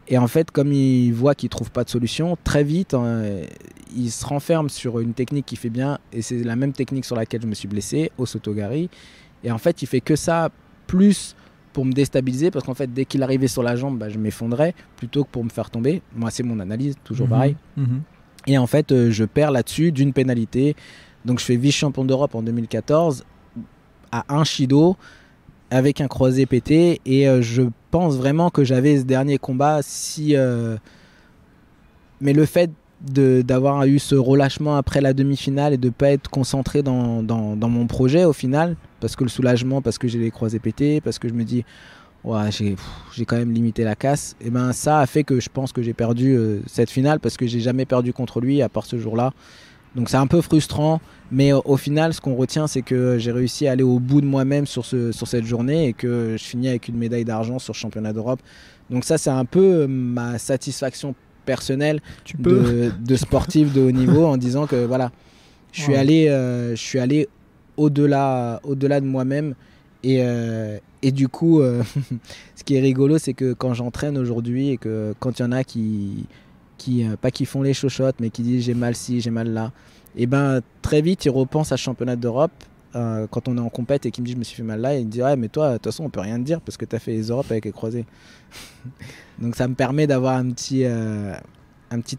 et en fait comme il voit qu'il trouve pas de solution, très vite il se renferme sur une technique qu'il fait bien, et c'est la même technique sur laquelle je me suis blessé, Osotogari. Et en fait il fait que ça, plus pour me déstabiliser, parce qu'en fait dès qu'il arrivait sur la jambe je m'effondrais, plutôt que pour me faire tomber. Moi c'est mon analyse, toujours pareil. Et en fait je perds là-dessus d'une pénalité. Donc je fais vice-champion d'Europe en 2014 à un Shido avec un croisé pété, et je pense vraiment que j'avais ce dernier combat mais le fait d'avoir eu ce relâchement après la demi-finale, et de ne pas être concentré dans mon projet au final, parce que le soulagement, parce que j'ai les croisés pétés, parce que je me dis ouais, j'ai quand même limité la casse, et ça a fait que je pense que j'ai perdu cette finale, parce que j'ai jamais perdu contre lui à part ce jour-là. Donc c'est un peu frustrant, mais au final ce qu'on retient c'est que j'ai réussi à aller au bout de moi-même sur cette journée, et que je finis avec une médaille d'argent sur le championnat d'Europe. Donc ça c'est un peu ma satisfaction personnelle de sportif de haut niveau, en disant que voilà, je suis allé au-delà de moi-même. Et du coup ce qui est rigolo c'est que quand j'entraîne aujourd'hui, et que quand il y en a qui pas qui font les chochottes, mais qui disent j'ai mal ci, j'ai mal là, et ben très vite ils repensent à ce championnat d'Europe quand on est en compète et qui me dit je me suis fait mal là, et il me dit ouais mais toi de toute façon on peut rien te dire parce que tu as fait les Europes avec les croisés. Donc ça me permet d'avoir un petit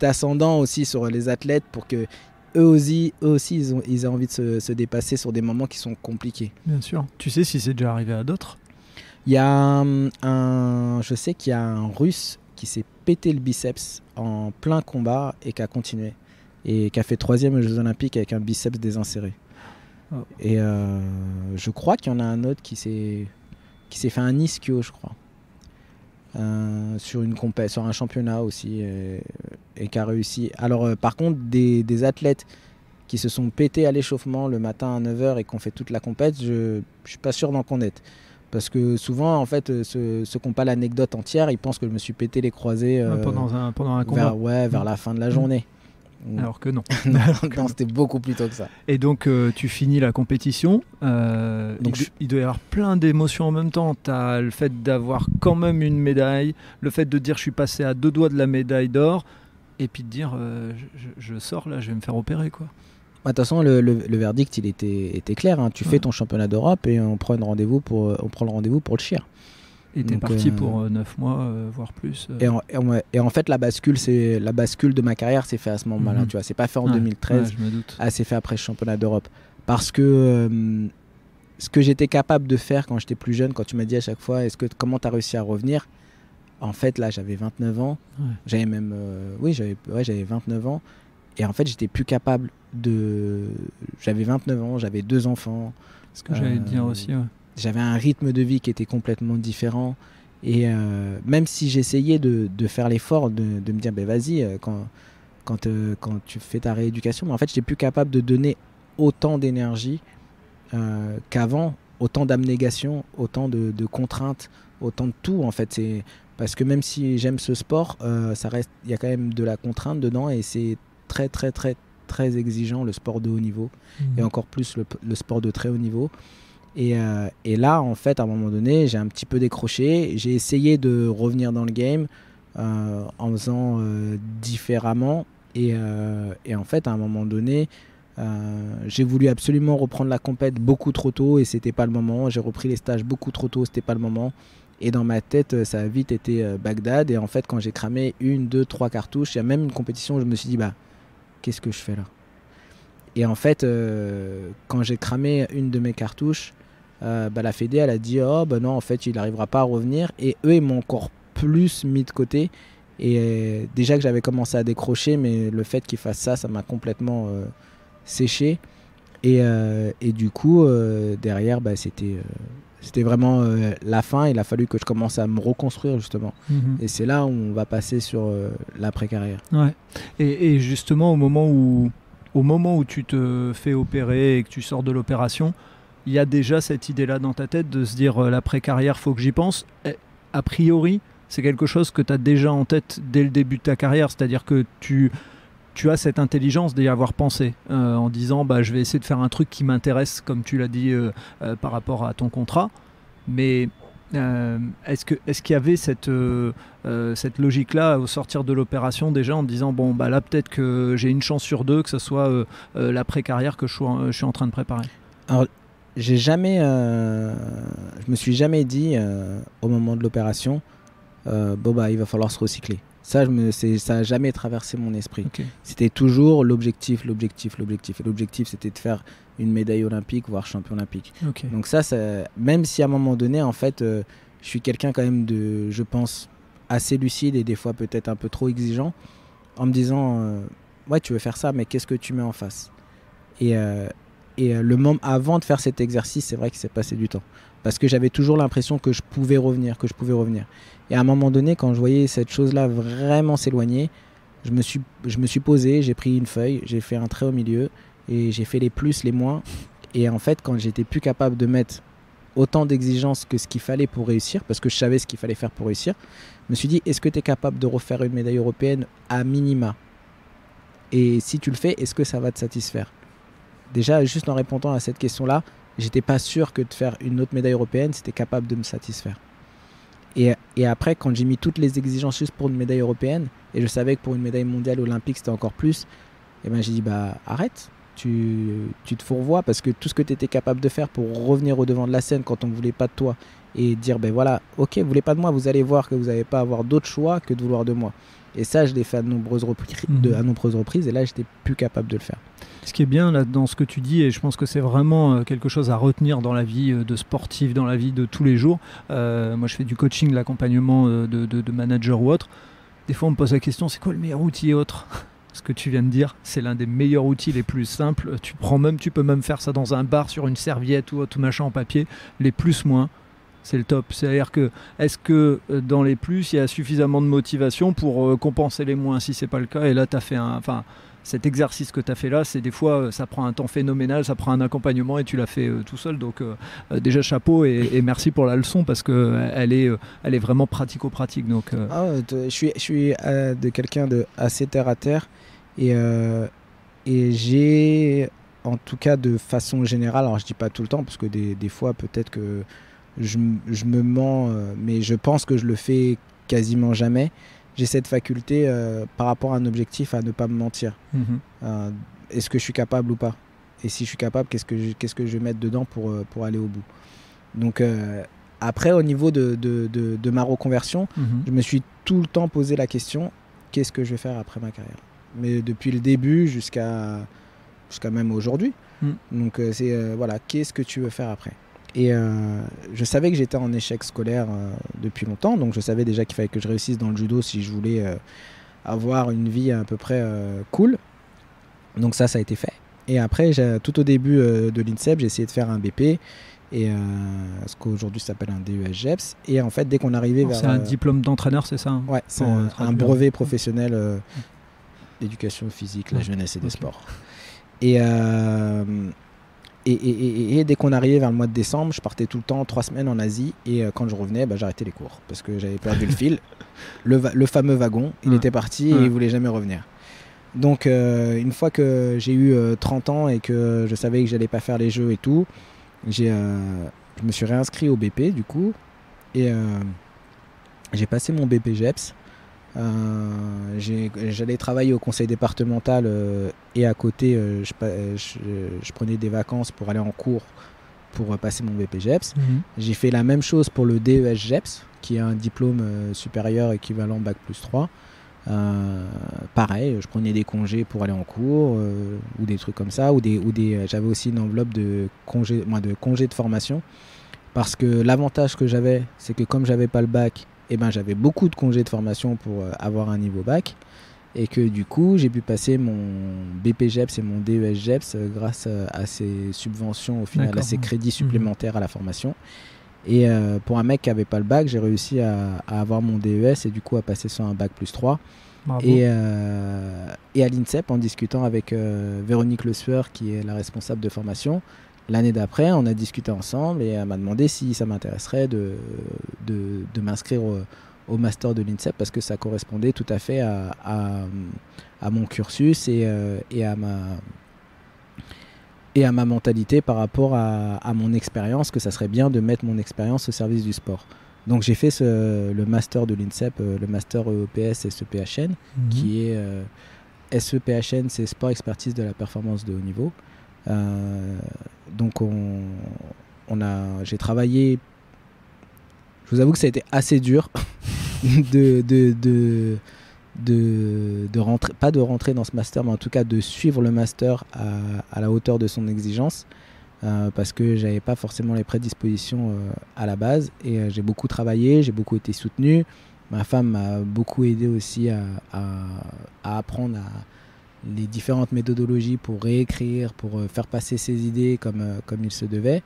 ascendant aussi sur les athlètes pour que eux aussi ils aient envie de se dépasser sur des moments qui sont compliqués. Bien sûr. Tu sais si c'est déjà arrivé à d'autres? Il y a je sais qu'il y a un Russe qui s'est pété le biceps en plein combat et qui a continué. Et qui a fait 3e aux Jeux Olympiques avec un biceps désinséré. Oh. Et je crois qu'il y en a un autre qui s'est fait un ischio, je crois. Sur un championnat aussi. Et qui a réussi. Alors, par contre, des athlètes qui se sont pétés à l'échauffement le matin à 9h et qui ont fait toute la compète, je ne suis pas sûr d'en connaître. Parce que souvent, en fait, ceux qui n'ont pas l'anecdote entière, ils pensent que je me suis pété les croisés pendant un combat. Vers la fin de la journée. Alors que non. non, c'était beaucoup plus tôt que ça. Et donc, tu finis la compétition. Il doit y avoir plein d'émotions en même temps. Tu as le fait d'avoir quand même une médaille, le fait de dire je suis passé à 2 doigts de la médaille d'or, et puis de dire je sors là, je vais me faire opérer, quoi. De toute façon, le verdict, il était clair. Hein. Tu fais ton championnat d'Europe et on prend le rendez-vous pour le CHIR. Et t'es parti pour 9 mois, voire plus. Et en fait, la bascule de ma carrière s'est fait à ce moment-là. Tu vois, c'est pas fait en 2013. Je me doute. C'est fait après le championnat d'Europe. Parce que ce que j'étais capable de faire quand j'étais plus jeune, quand tu m'as dit à chaque fois, comment tu as réussi à revenir ? En fait, là, j'avais 29 ans. Ouais. J'avais même, j'avais 29 ans. Et en fait, j'étais plus capable J'avais 29 ans, j'avais 2 enfants. Ce que j'allais te dire aussi, ouais. J'avais un rythme de vie qui était complètement différent. Et même si j'essayais de faire l'effort de me dire, vas-y, quand tu fais ta rééducation, mais en fait, j'étais plus capable de donner autant d'énergie qu'avant, autant d'abnégation, autant de contraintes, autant de tout, en fait. Parce que même si j'aime ce sport, il y a quand même de la contrainte dedans et c'est très très très très exigeant, le sport de haut niveau et encore plus le sport de très haut niveau. Et là, en fait, à un moment donné, j'ai un petit peu décroché. J'ai essayé de revenir dans le game en faisant différemment. Et en fait, à un moment donné, j'ai voulu absolument reprendre la compète beaucoup trop tôt et c'était pas le moment. J'ai repris les stages beaucoup trop tôt, c'était pas le moment. Et dans ma tête, ça a vite été Bagdad. Et en fait, quand j'ai cramé 1, 2, 3 cartouches, il y a même une compétition où je me suis dit, qu'est-ce que je fais là ? Et en fait, quand j'ai cramé une de mes cartouches, la Fédé, elle a dit, non, en fait, il n'arrivera pas à revenir. Et eux, ils m'ont encore plus mis de côté. Et déjà que j'avais commencé à décrocher, mais le fait qu'ils fassent ça m'a complètement séché. Et du coup, derrière, c'était vraiment la fin. Il a fallu que je commence à me reconstruire, justement. Et c'est là où on va passer sur l'après-carrière. Ouais. Et justement, au moment où tu te fais opérer et que tu sors de l'opération, il y a déjà cette idée-là dans ta tête de se dire l'après-carrière, faut que j'y pense. A priori, c'est quelque chose que tu as déjà en tête dès le début de ta carrière, c'est-à-dire que tu as cette intelligence d'y avoir pensé en disant je vais essayer de faire un truc qui m'intéresse, comme tu l'as dit par rapport à ton contrat. Mais est-ce qu'il y avait cette logique-là au sortir de l'opération déjà en disant là peut-être que j'ai une chance sur 2 que ce soit l'après-carrière que je suis en train de préparer? Alors, je me suis jamais dit au moment de l'opération il va falloir se recycler. Ça n'a jamais traversé mon esprit. Okay. C'était toujours l'objectif. Et l'objectif, c'était de faire une médaille olympique, voire champion olympique. Okay. Donc ça, même si à un moment donné, en fait, je suis quelqu'un quand même je pense, assez lucide et des fois peut-être un peu trop exigeant, en me disant, tu veux faire ça, mais qu'est-ce que tu mets en face ? Et le moment avant de faire cet exercice, c'est vrai qu'il s'est passé du temps. Parce que j'avais toujours l'impression que je pouvais revenir. Et à un moment donné, quand je voyais cette chose-là vraiment s'éloigner, je me suis posé, j'ai pris une feuille, j'ai fait un trait au milieu et j'ai fait les plus, les moins. Et en fait, quand j'étais plus capable de mettre autant d'exigences que ce qu'il fallait pour réussir, parce que je savais ce qu'il fallait faire pour réussir, je me suis dit, est-ce que tu es capable de refaire une médaille européenne à minima ? Et si tu le fais, est-ce que ça va te satisfaire ? Déjà, juste en répondant à cette question-là, j'étais pas sûr que de faire une autre médaille européenne, c'était capable de me satisfaire. Et après, quand j'ai mis toutes les exigences juste pour une médaille européenne, et je savais que pour une médaille mondiale olympique, c'était encore plus, et ben j'ai dit, bah arrête, tu te fourvoies, parce que tout ce que tu étais capable de faire pour revenir au devant de la scène quand on ne voulait pas de toi, et dire, ben voilà, ok, vous voulez pas de moi, vous allez voir que vous n'allez pas avoir d'autre choix que de vouloir de moi. Et ça, je l'ai fait à de nombreuses reprises, et là, j'étais plus capable de le faire. Ce qui est bien là, dans ce que tu dis, et je pense que c'est vraiment quelque chose à retenir dans la vie de sportif, dans la vie de tous les jours. Moi, je fais du coaching, de l'accompagnement de manager ou autre. Des fois, on me pose la question, c'est quoi le meilleur outil et autre ? Ce que tu viens de dire, c'est l'un des meilleurs outils les plus simples. Tu peux même faire ça dans un bar, sur une serviette ou tout machin en papier. Les plus-moins, c'est le top. C'est-à-dire que, est-ce que dans les plus, il y a suffisamment de motivation pour compenser les moins? Si c'est pas le cas, et là, tu as fait cet exercice que tu as fait là, c'est des fois, ça prend un temps phénoménal, ça prend un accompagnement et tu l'as fait tout seul. Donc déjà chapeau et merci pour la leçon parce qu'elle est vraiment pratico-pratique. Donc, je suis de quelqu'un de assez terre à terre et j'ai, en tout cas de façon générale, alors je dis pas tout le temps parce que des fois peut-être que je me mens, mais je pense que je le fais quasiment jamais. J'ai cette faculté par rapport à un objectif à ne pas me mentir. Est-ce que je suis capable ou pas? Et si je suis capable, qu'est-ce que je vais mettre dedans pour aller au bout? Donc après, au niveau de ma reconversion, je me suis tout le temps posé la question, qu'est-ce que je vais faire après ma carrière? Mais depuis le début jusqu'à même aujourd'hui. Donc c'est voilà, qu'est-ce que tu veux faire après? Et je savais que j'étais en échec scolaire depuis longtemps, donc je savais déjà qu'il fallait que je réussisse dans le judo si je voulais avoir une vie à peu près cool. Donc ça a été fait. Et après, tout au début de l'INSEP, j'ai essayé de faire un BP, et ce qu'aujourd'hui s'appelle un DES-GEPS. Et en fait, dès qu'on arrivait vers... C'est un diplôme d'entraîneur, c'est ça hein? Ouais, c'est un brevet professionnel d'éducation physique, la jeunesse et des sports. Et dès qu'on arrivait vers le mois de décembre, je partais tout le temps 3 semaines en Asie, et quand je revenais, j'arrêtais les cours parce que j'avais perdu le fil. Le fameux wagon, il était parti et il voulait jamais revenir. Donc une fois que j'ai eu 30 ans et que je savais que j'allais pas faire les jeux et tout, je me suis réinscrit au BP du coup, et j'ai passé mon BP GEPS. J'allais travailler au conseil départemental et à côté je prenais des vacances pour aller en cours pour passer mon BPGEPS. J'ai fait la même chose pour le DES-GEPS qui est un diplôme supérieur équivalent Bac+3. Pareil, je prenais des congés pour aller en cours ou des trucs comme ça, j'avais aussi une enveloppe de congés de formation, parce que l'avantage que j'avais, c'est que comme j'avais pas le bac, j'avais beaucoup de congés de formation pour avoir un niveau bac, et que du coup j'ai pu passer mon BPGEPS et mon DES-GEPS grâce à ces subventions, au final, à ces crédits supplémentaires à la formation. Et pour un mec qui n'avait pas le bac, j'ai réussi à avoir mon DES et du coup à passer sur un Bac+3. Et à l'INSEP, en discutant avec Véronique Le Sueur, qui est la responsable de formation, l'année d'après, on a discuté ensemble et elle m'a demandé si ça m'intéresserait de m'inscrire au master de l'INSEP, parce que ça correspondait tout à fait à mon cursus et à ma mentalité par rapport à mon expérience, que ça serait bien de mettre mon expérience au service du sport. Donc j'ai fait le master de l'INSEP, le master EPS SEPHN, qui est SEPHN, c'est Sport Expertise de la Performance de Haut Niveau. Donc j'ai travaillé, je vous avoue que ça a été assez dur de rentrer, pas de rentrer dans ce master, mais en tout cas de suivre le master à la hauteur de son exigence, parce que j'avais pas forcément les prédispositions à la base, et j'ai beaucoup travaillé, j'ai beaucoup été soutenu. Ma femme m'a beaucoup aidé aussi à apprendre les différentes méthodologies pour réécrire, pour faire passer ses idées comme il se devait,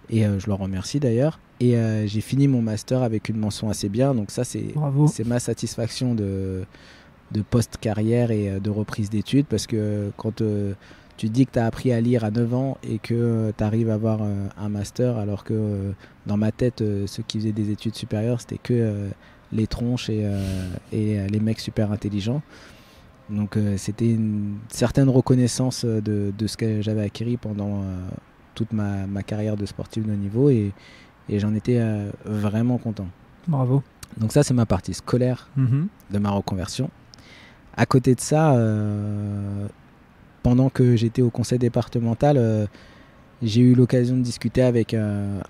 et je leur remercie d'ailleurs. Et j'ai fini mon master avec une mention assez bien, donc ça c'est ma satisfaction de post-carrière et de reprise d'études, parce que quand tu te dis que tu as appris à lire à 9 ans et que tu arrives à avoir un master, alors que dans ma tête, ceux qui faisaient des études supérieures, c'était que les tronches et les mecs super intelligents. Donc c'était une certaine reconnaissance de ce que j'avais acquis pendant toute ma carrière de sportif de haut niveau, et j'en étais vraiment content. Bravo. Donc ça, c'est ma partie scolaire de ma reconversion. À côté de ça, pendant que j'étais au conseil départemental, j'ai eu l'occasion de discuter avec un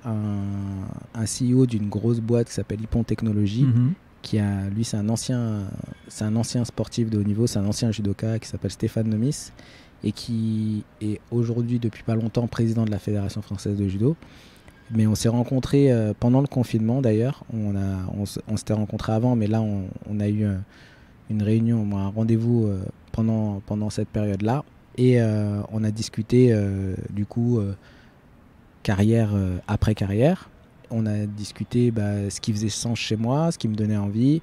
CEO d'une grosse boîte qui s'appelle Hippon Technologies, lui, c'est un ancien sportif de haut niveau, c'est un ancien judoka qui s'appelle Stéphane Nomis et qui est aujourd'hui, depuis pas longtemps, président de la Fédération française de judo. Mais on s'est rencontrés pendant le confinement d'ailleurs. On s'était rencontrés avant, mais là, on a eu une réunion, un rendez-vous pendant cette période-là. Et on a discuté du coup carrière après carrière. On a discuté ce qui faisait sens chez moi, ce qui me donnait envie.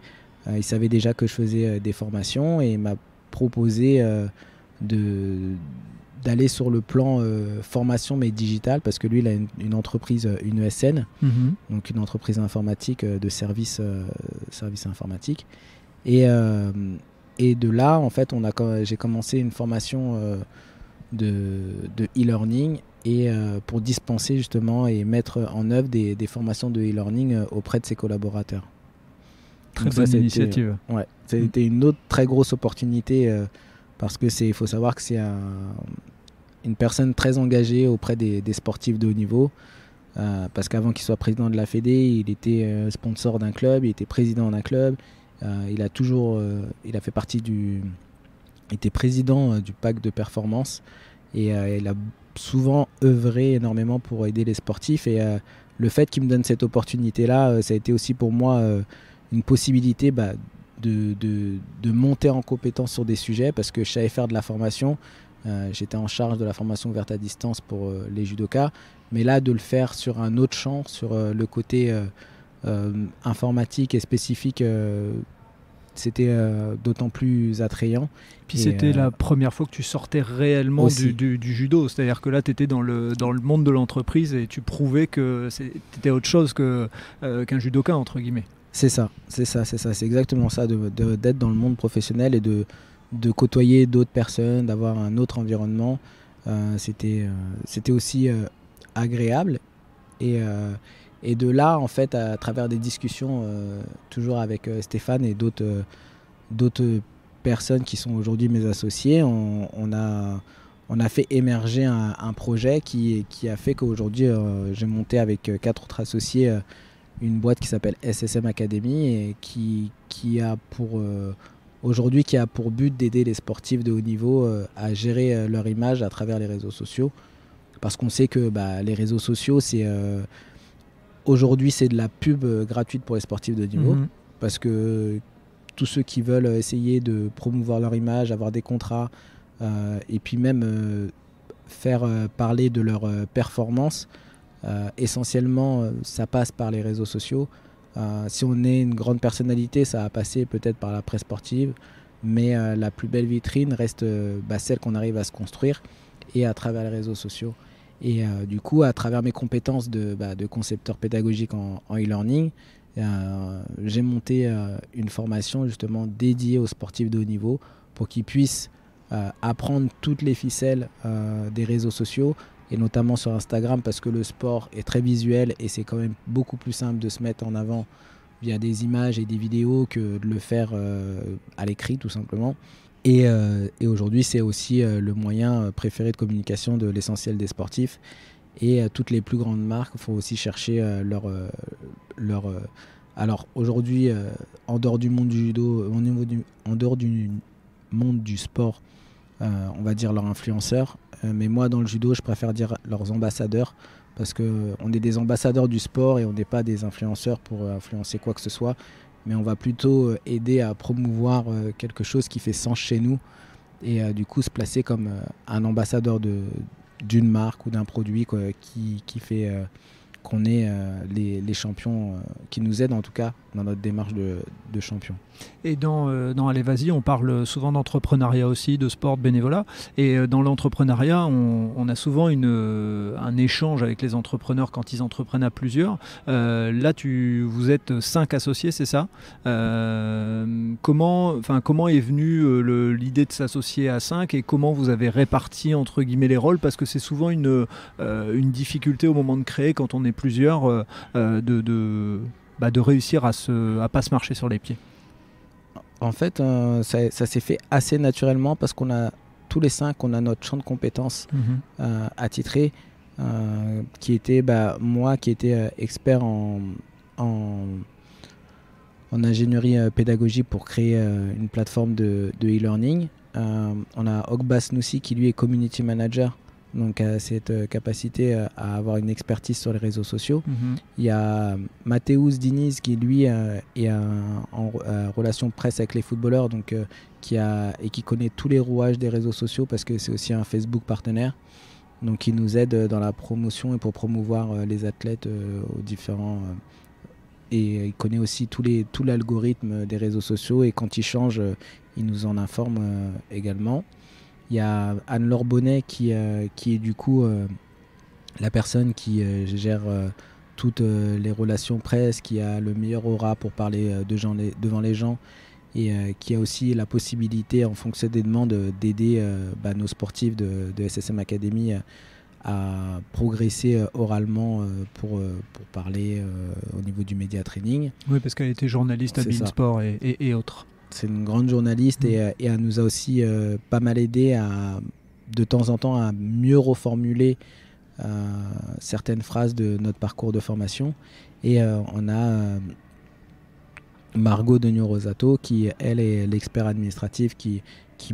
Il savait déjà que je faisais des formations et il m'a proposé d'aller sur le plan formation mais digital, parce que lui il a une entreprise, une ESN, donc une entreprise informatique de services informatiques. Et de là, en fait, j'ai commencé une formation de e-learning et pour dispenser justement et mettre en œuvre des formations de e-learning auprès de ses collaborateurs. Très bonne initiative. Ça a été une autre très grosse opportunité parce que il faut savoir que c'est une personne très engagée auprès des sportifs de haut niveau. Parce qu'avant qu'il soit président de la Fédé, il était sponsor d'un club, il était président d'un club. Il a fait partie il était président du pacte de performance et il a souvent œuvré énormément pour aider les sportifs. Et le fait qu'il me donne cette opportunité-là, ça a été aussi pour moi une possibilité de monter en compétence sur des sujets, parce que je savais faire de la formation. J'étais en charge de la formation ouverte à distance pour les judokas, mais là de le faire sur un autre champ, sur le côté informatique et spécifique, c'était d'autant plus attrayant. Puis c'était la première fois que tu sortais réellement du judo, c'est-à-dire que là tu étais dans le monde de l'entreprise et tu prouvais que tu étais autre chose qu'un judoka entre guillemets. C'est exactement ça, d'être dans le monde professionnel et de côtoyer d'autres personnes, d'avoir un autre environnement. C'était aussi agréable. Et de là, en fait, à travers des discussions, toujours avec Stéphane et d'autres personnes qui sont aujourd'hui mes associés, on a fait émerger un projet qui a fait qu'aujourd'hui, j'ai monté avec 4 autres associés une boîte qui s'appelle SSM Academy et qui a pour but d'aider les sportifs de haut niveau à gérer leur image à travers les réseaux sociaux. Parce qu'on sait que les réseaux sociaux, aujourd'hui, c'est de la pub gratuite pour les sportifs de haut niveau. Parce que tous ceux qui veulent essayer de promouvoir leur image, avoir des contrats, et puis même faire parler de leur performance, essentiellement, ça passe par les réseaux sociaux. Si on est une grande personnalité, ça va passer peut-être par la presse sportive, mais la plus belle vitrine reste celle qu'on arrive à se construire et à travers les réseaux sociaux. Et du coup, à travers mes compétences de concepteur pédagogique en e-learning, j'ai monté une formation justement dédiée aux sportifs de haut niveau pour qu'ils puissent apprendre toutes les ficelles des réseaux sociaux, et notamment sur Instagram, parce que le sport est très visuel et c'est quand même beaucoup plus simple de se mettre en avant via des images et des vidéos que de le faire à l'écrit tout simplement. Et aujourd'hui, c'est aussi le moyen préféré de communication de l'essentiel des sportifs. Et toutes les plus grandes marques font aussi chercher alors aujourd'hui, en dehors du monde du judo, en dehors du monde du sport, on va dire leurs influenceurs. Mais moi, dans le judo, je préfère dire leurs ambassadeurs, parce qu'on est des ambassadeurs du sport et on n'est pas des influenceurs pour influencer quoi que ce soit. Mais on va plutôt aider à promouvoir quelque chose qui fait sens chez nous et du coup se placer comme un ambassadeur d'une marque ou d'un produit qui fait qu'on est les champions, qui nous aident en tout cas dans notre démarche de champion. Et dans Allez Vas-y, on parle souvent d'entrepreneuriat aussi, de sport, de bénévolat. Et dans l'entrepreneuriat, on a souvent un échange avec les entrepreneurs quand ils entreprennent à plusieurs. Là, vous êtes 5 associés, c'est ça ? Comment est venue l'idée de s'associer à 5 et comment vous avez réparti entre guillemets les rôles ? Parce que c'est souvent une difficulté au moment de créer, quand on est plusieurs, de réussir à pas se marcher sur les pieds? En fait, ça s'est fait assez naturellement parce qu'on a tous les 5, on a notre champ de compétences attitré, qui était moi qui étais expert en ingénierie pédagogique pour créer une plateforme de e-learning. On a Ogbas Noussi qui lui est community manager, donc a cette capacité à avoir une expertise sur les réseaux sociaux. Il y a Mathéus Diniz qui lui est en relation presse avec les footballeurs, donc qui connaît tous les rouages des réseaux sociaux parce que c'est aussi un Facebook partenaire. Donc il nous aide dans la promotion et pour promouvoir les athlètes aux différents... et il connaît aussi tout l'algorithme des réseaux sociaux et quand il change, il nous en informe également. Il y a Anne-Laure Bonnet qui est du coup la personne qui gère toutes les relations presse, qui a le meilleur aura pour parler devant les gens et qui a aussi la possibilité, en fonction des demandes, d'aider nos sportifs de SSM Academy à progresser oralement pour parler au niveau du média training. Oui, parce qu'elle était journaliste à Beansport et autres. C'est une grande journaliste et elle nous a aussi pas mal aidé de temps en temps à mieux reformuler certaines phrases de notre parcours de formation. Et on a Margot Degno-Rosato qui, elle, est l'expert administratif qui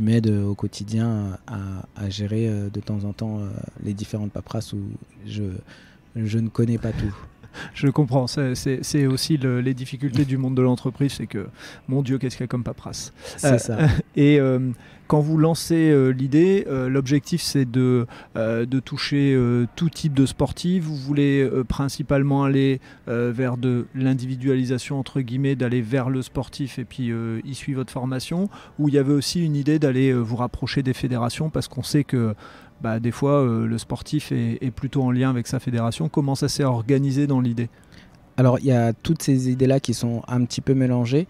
m'aide au quotidien à gérer de temps en temps les différentes paperasses où je ne connais pas tout. Je comprends, c'est aussi les difficultés du monde de l'entreprise, c'est que, mon Dieu, qu'est-ce qu'il y a comme paperasse. C'est ça. Et quand vous lancez l'idée, l'objectif c'est de toucher tout type de sportif. Vous voulez principalement aller vers de l'individualisation, entre guillemets, d'aller vers le sportif et puis il suit votre formation, ou il y avait aussi une idée d'aller vous rapprocher des fédérations, parce qu'on sait que des fois, le sportif est plutôt en lien avec sa fédération. Comment ça s'est organisé dans l'idée ? Alors, il y a toutes ces idées-là qui sont un petit peu mélangées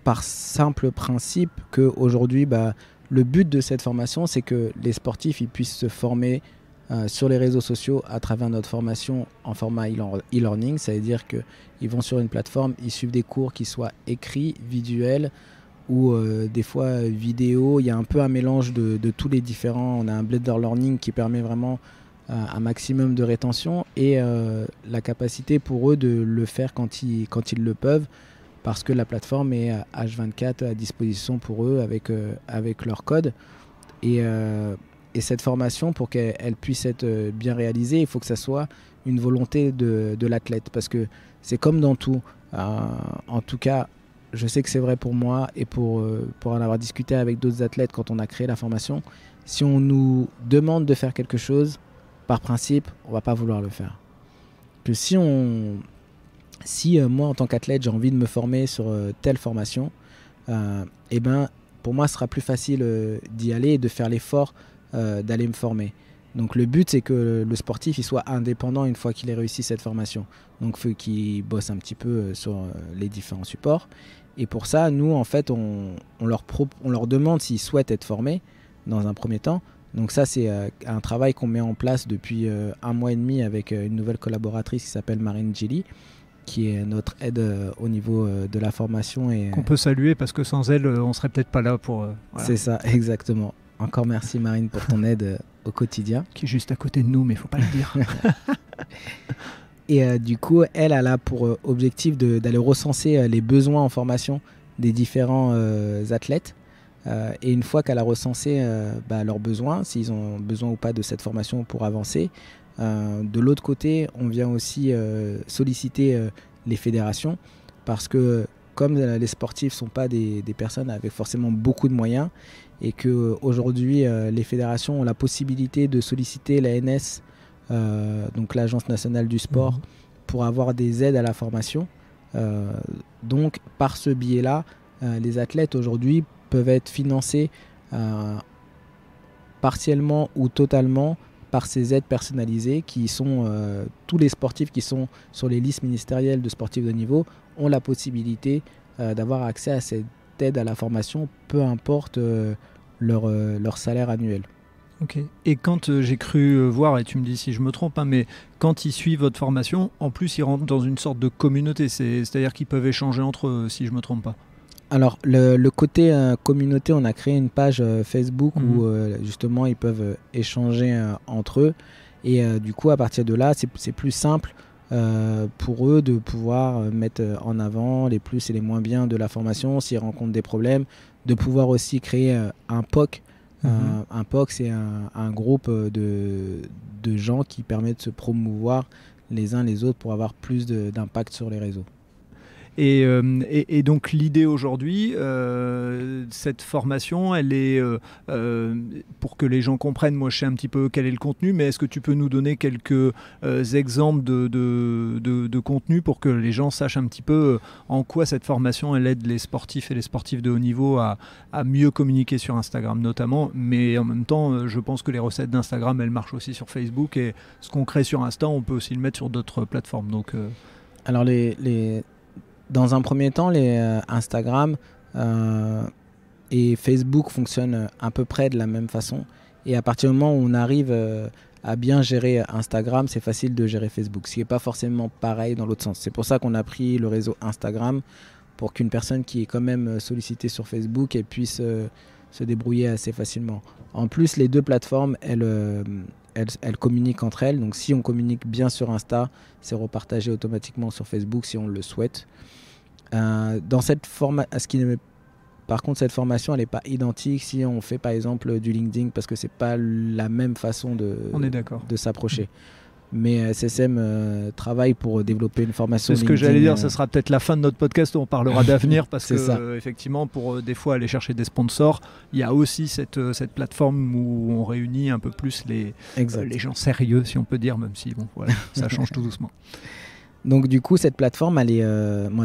par simple principe qu'aujourd'hui, le but de cette formation, c'est que les sportifs ils puissent se former sur les réseaux sociaux à travers notre formation en format e-learning. Ça veut dire qu'ils vont sur une plateforme, ils suivent des cours qui soient écrits, visuels, ou des fois vidéo. Il y a un peu un mélange de tous les différents. On a un blended learning qui permet vraiment un maximum de rétention et la capacité pour eux de le faire quand ils le peuvent, parce que la plateforme est H24 à disposition pour eux avec leur code. Et cette formation, pour qu'elle puisse être bien réalisée, il faut que ça soit une volonté de l'athlète, parce que c'est comme dans tout. En tout cas, je sais que c'est vrai pour moi et pour en avoir discuté avec d'autres athlètes quand on a créé la formation. Si on nous demande de faire quelque chose, par principe, on ne va pas vouloir le faire. Que si moi, en tant qu'athlète, j'ai envie de me former sur telle formation, pour moi, ce sera plus facile d'y aller et de faire l'effort d'aller me former. Donc le but, c'est que le sportif il soit indépendant une fois qu'il ait réussi cette formation. Donc il faut qu'il bosse un petit peu sur les différents supports. Et pour ça, nous, en fait, on leur demande s'ils souhaitent être formés dans un premier temps. Donc ça, c'est un travail qu'on met en place depuis 1 mois et demi avec une nouvelle collaboratrice qui s'appelle Marine Gilly, qui est notre aide au niveau de la formation. Qu'on peut saluer, parce que sans elle, on ne serait peut-être pas là pour... Voilà. C'est ça, exactement. Encore merci Marine pour ton aide au quotidien. Qui est juste à côté de nous, mais il ne faut pas le dire. Et du coup, elle a pour objectif d'aller recenser les besoins en formation des différents athlètes. Et une fois qu'elle a recensé leurs besoins, s'ils ont besoin ou pas de cette formation pour avancer, de l'autre côté, on vient aussi solliciter les fédérations, parce que comme les sportifs ne sont pas des personnes avec forcément beaucoup de moyens, et qu'aujourd'hui les fédérations ont la possibilité de solliciter l'ANS, donc l'Agence nationale du sport, pour avoir des aides à la formation. Donc par ce biais-là, les athlètes aujourd'hui peuvent être financés partiellement ou totalement par ces aides personnalisées qui sont tous les sportifs qui sont sur les listes ministérielles de sportifs de niveau ont la possibilité d'avoir accès à cette aide à la formation, peu importe leur salaire annuel. Ok. Et quand j'ai cru voir, et tu me dis si je me trompe, hein, mais quand ils suivent votre formation, en plus ils rentrent dans une sorte de communauté, c'est-à-dire qu'ils peuvent échanger entre eux, si je me trompe pas. Alors, le côté communauté, on a créé une page Facebook où justement ils peuvent échanger entre eux. Et du coup, à partir de là, c'est plus simple pour eux de pouvoir mettre en avant les plus et les moins bien de la formation, s'ils rencontrent des problèmes, de pouvoir aussi créer un POC. Un POC, c'est un groupe de gens qui permettent de se promouvoir les uns les autres pour avoir plus d'impact sur les réseaux. Et donc l'idée aujourd'hui, cette formation, elle est, pour que les gens comprennent, moi je sais un petit peu quel est le contenu, mais est-ce que tu peux nous donner quelques exemples de contenu pour que les gens sachent un petit peu en quoi cette formation, elle aide les sportifs et les sportifs de haut niveau à mieux communiquer sur Instagram notamment, mais en même temps, je pense que les recettes d'Instagram, elles marchent aussi sur Facebook, et ce qu'on crée sur Insta, on peut aussi le mettre sur d'autres plateformes. Donc, Alors dans un premier temps, les Instagram et Facebook fonctionnent à peu près de la même façon. Et à partir du moment où on arrive à bien gérer Instagram, c'est facile de gérer Facebook. Ce qui n'est pas forcément pareil dans l'autre sens. C'est pour ça qu'on a pris le réseau Instagram, pour qu'une personne qui est quand même sollicitée sur Facebook elle puisse se débrouiller assez facilement. En plus, les deux plateformes, elles communiquent entre elles. Donc si on communique bien sur Insta, c'est repartagé automatiquement sur Facebook si on le souhaite. Dans cette par contre, cette formation, elle n'est pas identique si on fait par exemple du LinkedIn, parce que c'est pas la même façon de s'approcher. Mais SSM travaille pour développer une formation. C'est ce que j'allais dire, ce sera peut-être la fin de notre podcast où on parlera d'avenir, parce que effectivement, pour des fois aller chercher des sponsors, il y a aussi cette plateforme où on réunit un peu plus les gens sérieux, si on peut dire, même si bon, voilà, ça change tout doucement. Donc du coup, cette plateforme,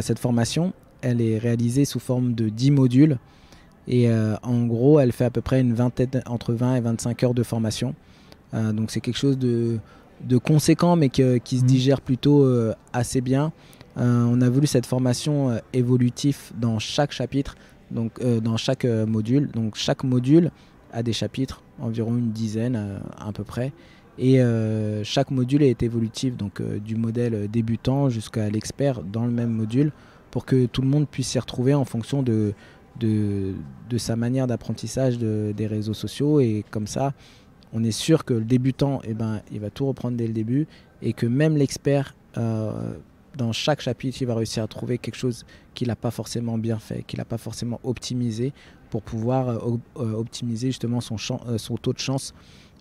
cette formation, elle est réalisée sous forme de 10 modules. Et en gros, elle fait à peu près entre 20 et 25 heures de formation. Donc c'est quelque chose de conséquent, mais qui se digère plutôt assez bien. On a voulu cette formation évolutive dans chaque chapitre, donc dans chaque module. Donc chaque module a des chapitres, environ une dizaine à peu près. Et chaque module est évolutif, donc du modèle débutant jusqu'à l'expert dans le même module, pour que tout le monde puisse s'y retrouver en fonction de sa manière d'apprentissage des réseaux sociaux. Et comme ça, on est sûr que le débutant, il va tout reprendre dès le début, et que même l'expert, dans chaque chapitre, il va réussir à trouver quelque chose qu'il n'a pas forcément bien fait, qu'il n'a pas forcément optimisé, pour pouvoir optimiser justement son taux de chance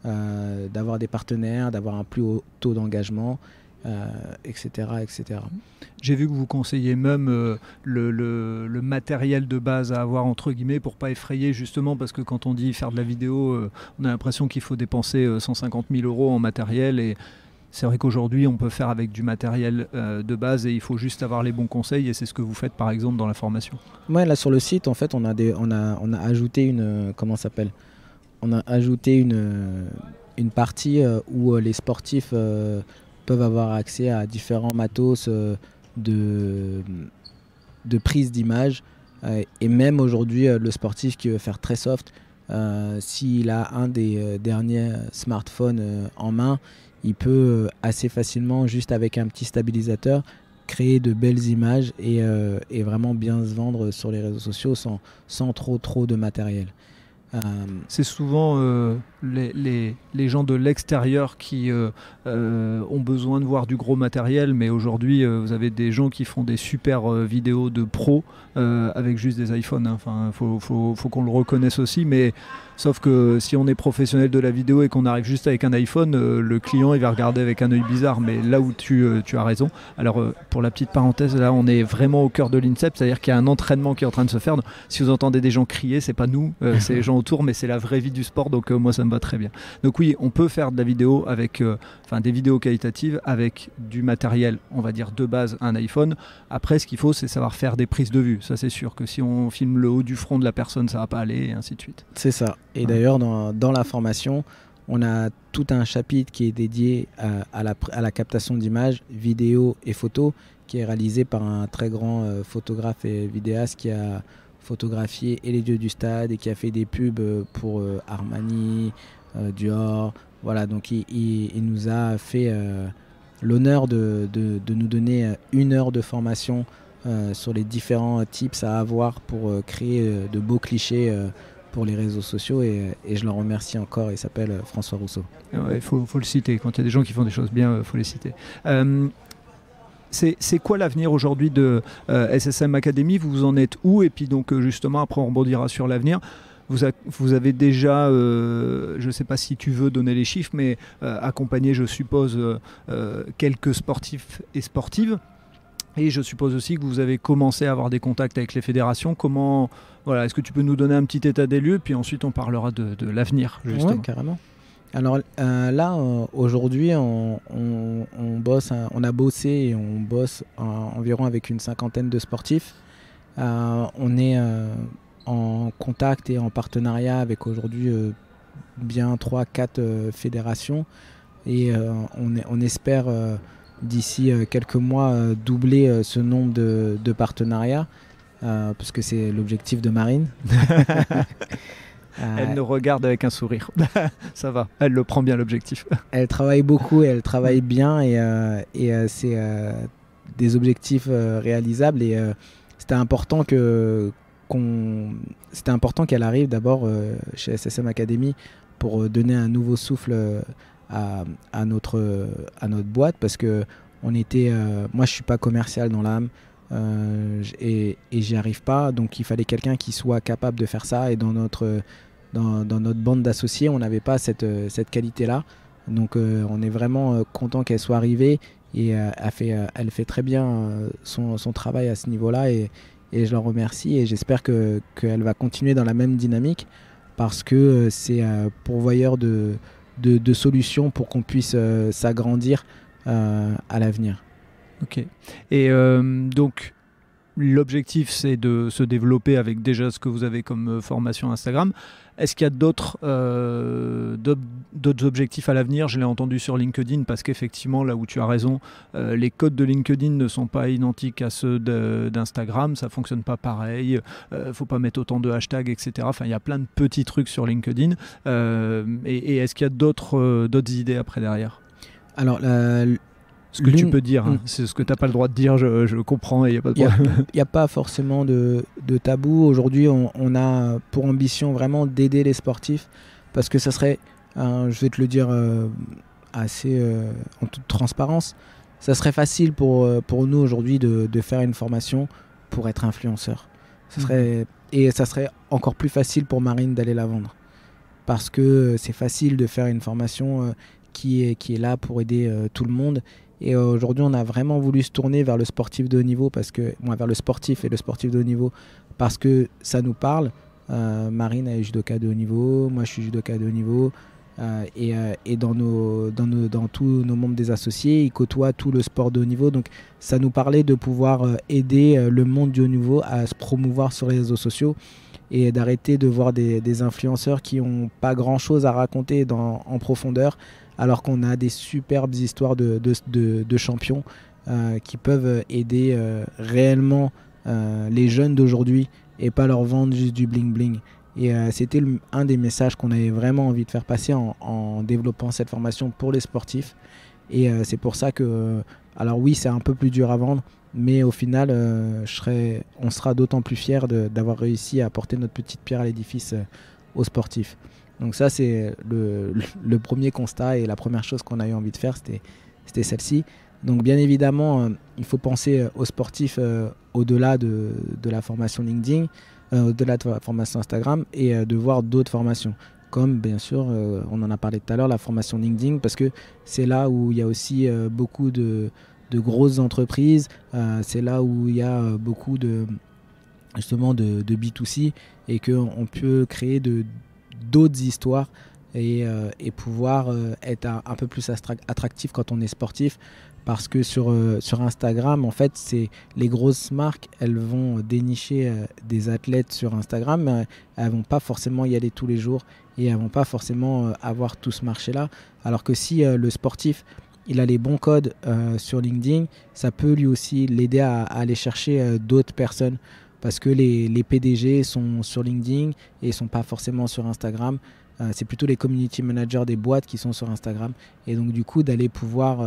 d'avoir des partenaires, d'avoir un plus haut taux d'engagement, etc., etc. J'ai vu que vous conseillez même le matériel de base à avoir, entre guillemets, pour pas effrayer, justement, parce que quand on dit faire de la vidéo, on a l'impression qu'il faut dépenser 150 000 € en matériel, et c'est vrai qu'aujourd'hui on peut faire avec du matériel de base, et il faut juste avoir les bons conseils, et c'est ce que vous faites par exemple dans la formation. Ouais, là sur le site, en fait, on a ajouté on a ajouté une partie où les sportifs peuvent avoir accès à différents matos de prise d'image. Et même aujourd'hui, le sportif qui veut faire très soft, s'il a un des derniers smartphones en main, il peut assez facilement, juste avec un petit stabilisateur, créer de belles images et vraiment bien se vendre sur les réseaux sociaux sans trop de matériel. C'est souvent les gens de l'extérieur qui ont besoin de voir du gros matériel, mais aujourd'hui vous avez des gens qui font des super vidéos de pros avec juste des iPhones. Enfin, faut qu'on le reconnaisse aussi, mais sauf que si on est professionnel de la vidéo et qu'on arrive juste avec un iPhone, le client il va regarder avec un œil bizarre. Mais là où tu as raison. Alors pour la petite parenthèse, là on est vraiment au cœur de l'INSEP, c'est-à-dire qu'il y a un entraînement qui est en train de se faire. Donc, si vous entendez des gens crier, c'est pas nous, c'est les gens autour, mais c'est la vraie vie du sport, donc moi ça me va très bien. Donc oui, on peut faire de la vidéo avec des vidéos qualitatives avec du matériel, on va dire de base, un iPhone. Après, ce qu'il faut, c'est savoir faire des prises de vue. Ça, c'est sûr que si on filme le haut du front de la personne, ça va pas aller, et ainsi de suite. C'est ça. Et d'ailleurs, dans la formation, on a tout un chapitre qui est dédié à la captation d'images, vidéo et photos, qui est réalisé par un très grand photographe et vidéaste qui a photographié et les dieux du stade et qui a fait des pubs pour Armani, Dior. Voilà, donc il nous a fait l'honneur de nous donner 1 heure de formation sur les différents tips à avoir pour créer de beaux clichés pour les réseaux sociaux et je l'en remercie encore. Il s'appelle François Rousseau. Il faut le citer. Quand il y a des gens qui font des choses bien, il faut les citer. C'est quoi l'avenir aujourd'hui de SSM Academy? Vous en êtes où? Et puis donc justement après on rebondira sur l'avenir. Vous avez déjà, je ne sais pas si tu veux donner les chiffres, mais accompagné, je suppose, quelques sportifs et sportives. Et je suppose aussi que vous avez commencé à avoir des contacts avec les fédérations. Voilà, est-ce que tu peux nous donner un petit état des lieux? Puis ensuite, on parlera de l'avenir, justement. Oui, carrément. Alors là, aujourd'hui, on bosse, on a bossé et on bosse environ avec une 50aine de sportifs. On est en contact et en partenariat avec aujourd'hui bien 3-4 fédérations. Et on espère d'ici quelques mois doubler ce nombre de partenariats, parce que c'est l'objectif de Marine. Elle nous regarde avec un sourire. Ça va, elle le prend bien l'objectif. Elle travaille beaucoup et elle travaille bien et c'est des objectifs réalisables et c'était important qu'elle arrive d'abord chez SSM Academy pour donner un nouveau souffle à notre boîte, parce que moi je suis pas commercial dans l'âme et j'y arrive pas, donc il fallait quelqu'un qui soit capable de faire ça, et dans notre bande d'associés on n'avait pas cette qualité là, donc on est vraiment content qu'elle soit arrivée et elle fait très bien son travail à ce niveau là et je l'en remercie et j'espère qu'elle va continuer dans la même dynamique, parce que c'est pourvoyeur de solutions pour qu'on puisse s'agrandir à l'avenir. Ok. Et donc, l'objectif, c'est de se développer avec déjà ce que vous avez comme formation Instagram. Est-ce qu'il y a d'autres objectifs à l'avenir? Je l'ai entendu sur LinkedIn, parce qu'effectivement, là où tu as raison, les codes de LinkedIn ne sont pas identiques à ceux d'Instagram. Ça ne fonctionne pas pareil. Il ne faut pas mettre autant de hashtags, etc. Enfin, il y a plein de petits trucs sur LinkedIn. Et est-ce qu'il y a d'autres idées après derrière? Alors, ce que tu peux dire, hein, c'est ce que tu n'as pas le droit de dire, je comprends, et il n'y a pas de problème. Il n'y a pas forcément de tabou. Aujourd'hui, on a pour ambition vraiment d'aider les sportifs, parce que ça serait, je vais te le dire assez en toute transparence, ça serait facile pour nous aujourd'hui de faire une formation pour être influenceur. Et ça serait encore plus facile pour Marine d'aller la vendre, parce que c'est facile de faire une formation qui est là pour aider tout le monde. Et aujourd'hui, on a vraiment voulu se tourner vers le sportif de haut niveau, vers le sportif et le sportif de haut niveau, parce que ça nous parle. Marine est judoka de haut niveau, moi je suis judoka de haut niveau, et dans tous nos membres des associés, ils côtoient tout le sport de haut niveau. Donc ça nous parlait de pouvoir aider le monde du haut niveau à se promouvoir sur les réseaux sociaux, et d'arrêter de voir des influenceurs qui n'ont pas grand chose à raconter en profondeur, alors qu'on a des superbes histoires de champions qui peuvent aider réellement les jeunes d'aujourd'hui, et pas leur vendre juste du bling bling. Et c'était un des messages qu'on avait vraiment envie de faire passer en développant cette formation pour les sportifs. Et c'est pour ça que, alors oui, c'est un peu plus dur à vendre, mais au final, on sera d'autant plus fiers d'avoir réussi à apporter notre petite pierre à l'édifice aux sportifs. Donc ça, c'est le premier constat, et la première chose qu'on a eu envie de faire, c'était celle-ci. Donc bien évidemment, il faut penser aux sportifs au-delà de la formation LinkedIn, au-delà de la formation Instagram, et de voir d'autres formations. Comme bien sûr, on en a parlé tout à l'heure, la formation LinkedIn, parce que c'est là où il y a aussi beaucoup de grosses entreprises, c'est là où il y a beaucoup justement de B2C, et qu'on peut créer d'autres histoires et pouvoir être un peu plus attractif quand on est sportif, parce que sur Instagram, en fait, c'est les grosses marques, elles vont dénicher des athlètes sur Instagram, mais elles vont pas forcément y aller tous les jours, et elles vont pas forcément avoir tout ce marché-là. Alors que si le sportif, il a les bons codes sur LinkedIn, ça peut lui aussi l'aider à aller chercher d'autres personnes, parce que les PDG sont sur LinkedIn et ne sont pas forcément sur Instagram. c'est plutôt les community managers des boîtes qui sont sur Instagram. Et donc du coup, d'aller pouvoir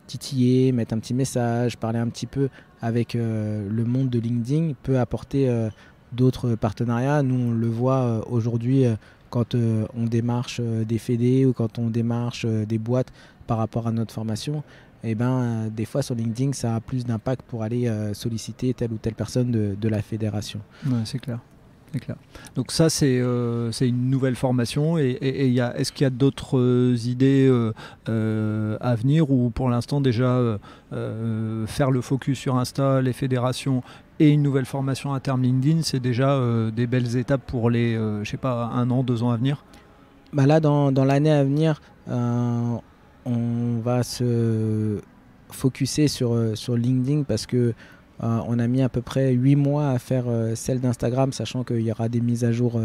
titiller, mettre un petit message, parler un petit peu avec le monde de LinkedIn peut apporter d'autres partenariats. Nous, on le voit aujourd'hui quand on démarche des fédés ou quand on démarche des boîtes par rapport à notre formation. Et des fois sur LinkedIn, ça a plus d'impact pour aller solliciter telle ou telle personne de la fédération. Ouais, c'est clair. C'est clair. Donc ça, c'est une nouvelle formation. Et est-ce qu'il y a d'autres idées à venir ou pour l'instant déjà faire le focus sur Insta, les fédérations et une nouvelle formation à terme LinkedIn, c'est déjà des belles étapes pour les, je sais pas, 1 an, 2 ans à venir? Là, dans l'année à venir, on va se focuser sur LinkedIn parce que on a mis à peu près 8 mois à faire celle d'Instagram, sachant qu'il y aura des mises à jour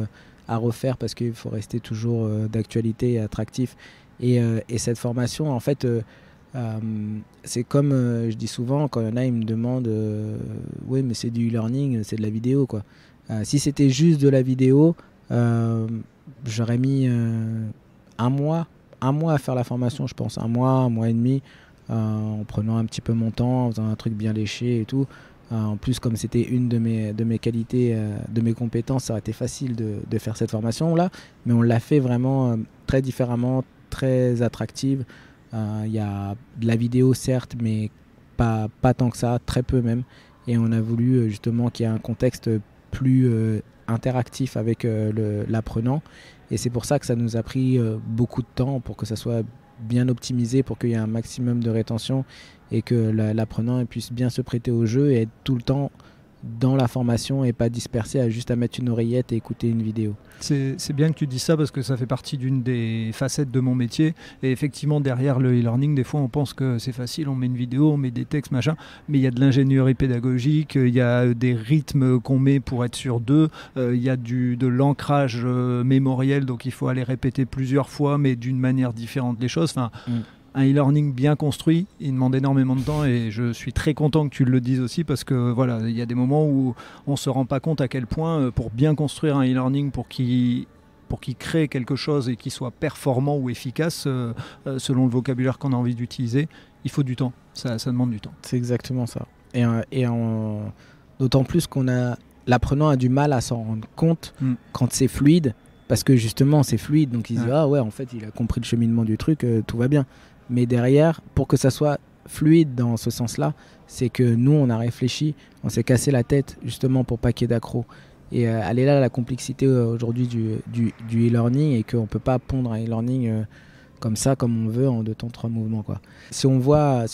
à refaire parce qu'il faut rester toujours d'actualité et attractif. Et cette formation, en fait, c'est comme je dis souvent, quand il y en a, ils me demandent oui, mais c'est du e-learning, c'est de la vidéo, quoi. Si c'était juste de la vidéo, j'aurais mis 1 mois à faire la formation, je pense. 1 mois et demi, en prenant un petit peu mon temps, en faisant un truc bien léché et tout. En plus, comme c'était une de mes qualités, de mes compétences, ça aurait été facile de faire cette formation-là. Mais on l'a fait vraiment très différemment, très attractive. Il y a de la vidéo, certes, mais pas tant que ça, très peu même. Et on a voulu justement qu'il y ait un contexte plus interactif avec l'apprenant. Et c'est pour ça que ça nous a pris beaucoup de temps pour que ça soit bien optimisé, pour qu'il y ait un maximum de rétention et que l'apprenant puisse bien se prêter au jeu et être tout le temps dans la formation et pas dispersé à juste à mettre une oreillette et écouter une vidéo. C'est bien que tu dises ça parce que ça fait partie d'une des facettes de mon métier. Et effectivement, derrière le e-learning, des fois, on pense que c'est facile, on met une vidéo, on met des textes, machin. Mais il y a de l'ingénierie pédagogique, il y a des rythmes qu'on met pour être sûr d'eux, il y a de l'ancrage mémoriel, donc il faut aller répéter plusieurs fois, mais d'une manière différente les choses. Enfin, un e-learning bien construit, il demande énormément de temps et je suis très content que tu le dises aussi parce que voilà, il y a des moments où on ne se rend pas compte à quel point pour bien construire un e-learning, pour qu'il crée quelque chose et qu'il soit performant ou efficace selon le vocabulaire qu'on a envie d'utiliser, il faut du temps, ça demande du temps. C'est exactement ça. Et d'autant plus l'apprenant a du mal à s'en rendre compte quand c'est fluide, parce que justement c'est fluide, donc il se dit ah ouais, en fait il a compris le cheminement du truc, tout va bien. Mais derrière, pour que ça soit fluide dans ce sens-là, c'est que nous, on a réfléchi, on s'est cassé la tête justement pour pas qu'il y ait d'accro. Et elle est là la complexité aujourd'hui du e-learning et qu'on ne peut pas pondre un e-learning comme ça, comme on veut, en 2 temps 3 mouvements, quoi. Si on voit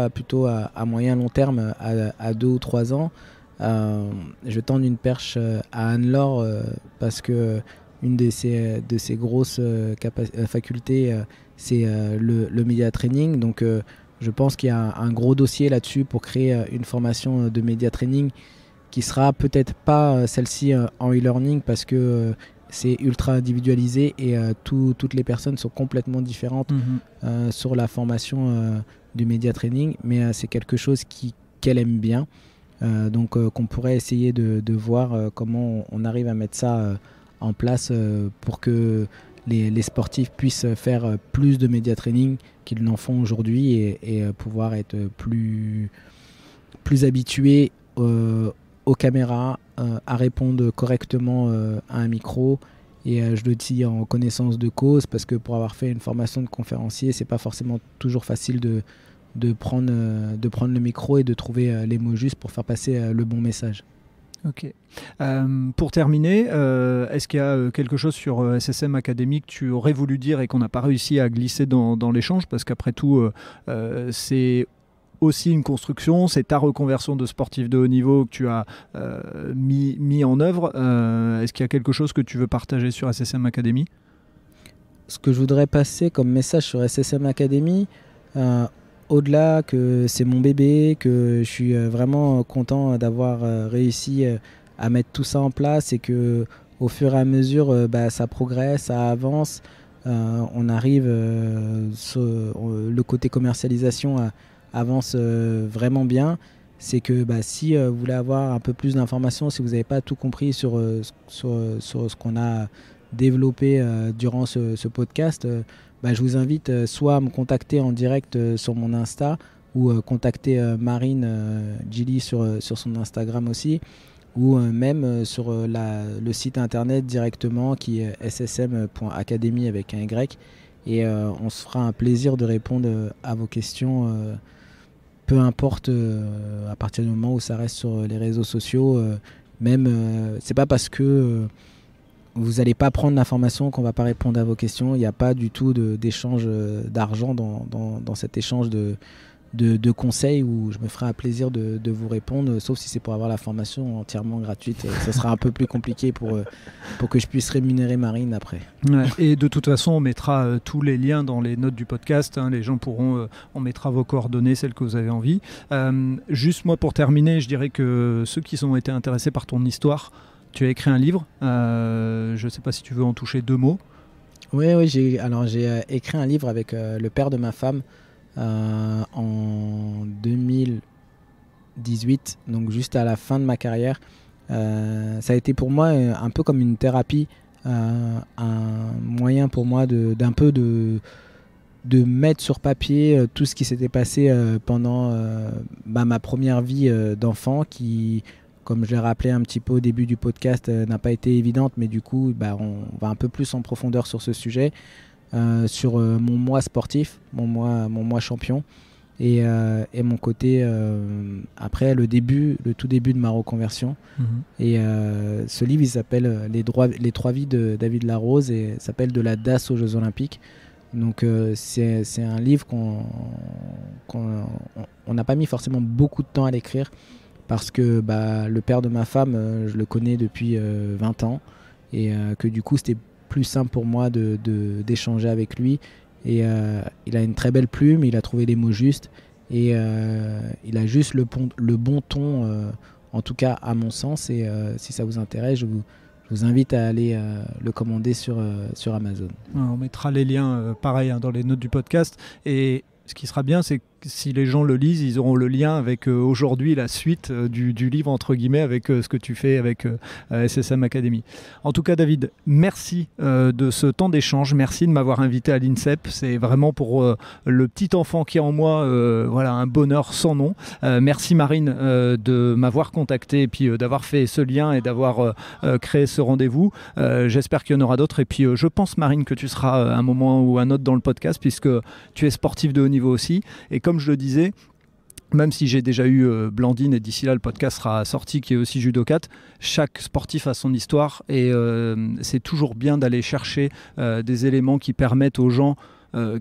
plutôt à moyen long terme, à 2 ou 3 ans, je vais tendre une perche à Anne-Laure parce que une de ses grosses facultés, c'est le media training. Donc je pense qu'il y a un gros dossier là-dessus pour créer une formation de media training qui sera peut-être pas celle-ci en e-learning parce que c'est ultra individualisé et toutes les personnes sont complètement différentes sur la formation du media training, mais c'est quelque chose qu'elle aime bien. Donc qu'on pourrait essayer de voir comment on arrive à mettre ça en place pour que les sportifs puissent faire plus de média training qu'ils n'en font aujourd'hui et pouvoir être plus habitués aux caméras, à répondre correctement à un micro. Et je le dis en connaissance de cause parce que pour avoir fait une formation de conférencier, c'est pas forcément toujours facile de prendre le micro et de trouver les mots justes pour faire passer le bon message. Ok. Pour terminer, est-ce qu'il y a quelque chose sur SSM Academy que tu aurais voulu dire et qu'on n'a pas réussi à glisser dans l'échange? Parce qu'après tout, c'est aussi une construction, c'est ta reconversion de sportif de haut niveau que tu as mis en œuvre. Est-ce qu'il y a quelque chose que tu veux partager sur SSM Academy? Ce que je voudrais passer comme message sur SSM Academy, au-delà que c'est mon bébé, que je suis vraiment content d'avoir réussi à mettre tout ça en place et que au fur et à mesure ça progresse, ça avance, on arrive, le côté commercialisation avance vraiment bien. C'est que si vous voulez avoir un peu plus d'informations, si vous n'avez pas tout compris sur ce qu'on a développer durant ce podcast, je vous invite soit à me contacter en direct sur mon Insta ou contacter Marine Gilly sur son Instagram aussi, ou même sur le site internet directement qui est ssm.academy avec un Y, et on se fera un plaisir de répondre à vos questions, peu importe à partir du moment où ça reste sur les réseaux sociaux. C'est pas parce que vous n'allez pas prendre l'information qu'on va pas répondre à vos questions. Il n'y a pas du tout d'échange d'argent dans cet échange de conseils, où je me ferai un plaisir de vous répondre, sauf si c'est pour avoir la formation entièrement gratuite. Ça sera un peu plus compliqué pour que je puisse rémunérer Marine après. Ouais, et de toute façon, on mettra tous les liens dans les notes du podcast. Les gens pourront, on mettra vos coordonnées, celles que vous avez envie. Juste moi, pour terminer, je dirais que ceux qui ont été intéressés par ton histoire, tu as écrit un livre. Je ne sais pas si tu veux en toucher 2 mots. Oui, j'ai écrit un livre avec le père de ma femme en 2018, donc juste à la fin de ma carrière. Ça a été pour moi un peu comme une thérapie, un moyen pour moi de mettre sur papier tout ce qui s'était passé pendant ma première vie d'enfant, qui, comme je l'ai rappelé un petit peu au début du podcast, n'a pas été évidente, mais du coup on va un peu plus en profondeur sur ce sujet, sur mon moi sportif, mon moi champion, et mon côté après le tout début de ma reconversion. Et ce livre, il s'appelle les 3 vies de David Larose, et s'appelle De la DAS aux Jeux Olympiques. Donc c'est un livre qu'on n'a pas mis forcément beaucoup de temps à l'écrire, parce que le père de ma femme, je le connais depuis 20 ans, et que du coup c'était plus simple pour moi d'échanger avec lui. Et il a une très belle plume, il a trouvé les mots justes, et il a juste le bon ton, en tout cas à mon sens. Et si ça vous intéresse, je vous invite à aller le commander sur Amazon. On mettra les liens pareil dans les notes du podcast. Et ce qui sera bien, c'est que si les gens le lisent, ils auront le lien avec aujourd'hui la suite du livre, entre guillemets, avec ce que tu fais avec SSM Academy. En tout cas, David, merci de ce temps d'échange. Merci de m'avoir invité à l'INSEP. C'est vraiment pour le petit enfant qui est en moi, un bonheur sans nom. Merci Marine de m'avoir contacté, et puis d'avoir fait ce lien et d'avoir créé ce rendez-vous. J'espère qu'il y en aura d'autres. Et puis je pense, Marine, que tu seras à un moment ou un autre dans le podcast, puisque tu es sportif de haut niveau aussi. Et comme je le disais, même si j'ai déjà eu Blandine, et d'ici là le podcast sera sorti, qui est aussi judokate, chaque sportif a son histoire, et c'est toujours bien d'aller chercher des éléments qui permettent aux gens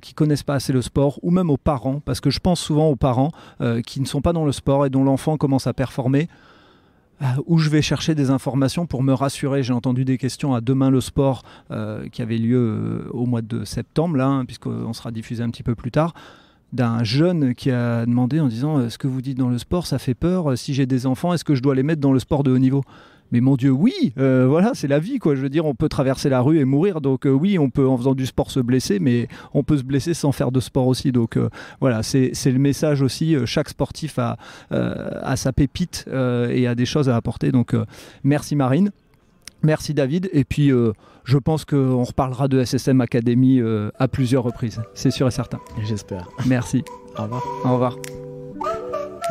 qui connaissent pas assez le sport, ou même aux parents, parce que je pense souvent aux parents qui ne sont pas dans le sport et dont l'enfant commence à performer, où je vais chercher des informations pour me rassurer. J'ai entendu des questions à Demain le sport qui avait lieu au mois de septembre, là, puisqu'on sera diffusé un petit peu plus tard, d'un jeune qui a demandé en disant ce que vous dites dans le sport, ça fait peur, si j'ai des enfants, est-ce que je dois les mettre dans le sport de haut niveau ? Mais mon Dieu, oui, c'est la vie, quoi. Je veux dire, on peut traverser la rue et mourir, donc oui, on peut en faisant du sport se blesser, mais on peut se blesser sans faire de sport aussi. Donc c'est le message aussi. Chaque sportif a sa pépite et a des choses à apporter. Donc merci Marine. Merci David, et puis je pense qu'on reparlera de SSM Academy à plusieurs reprises, c'est sûr et certain. J'espère. Merci. Au revoir. Au revoir.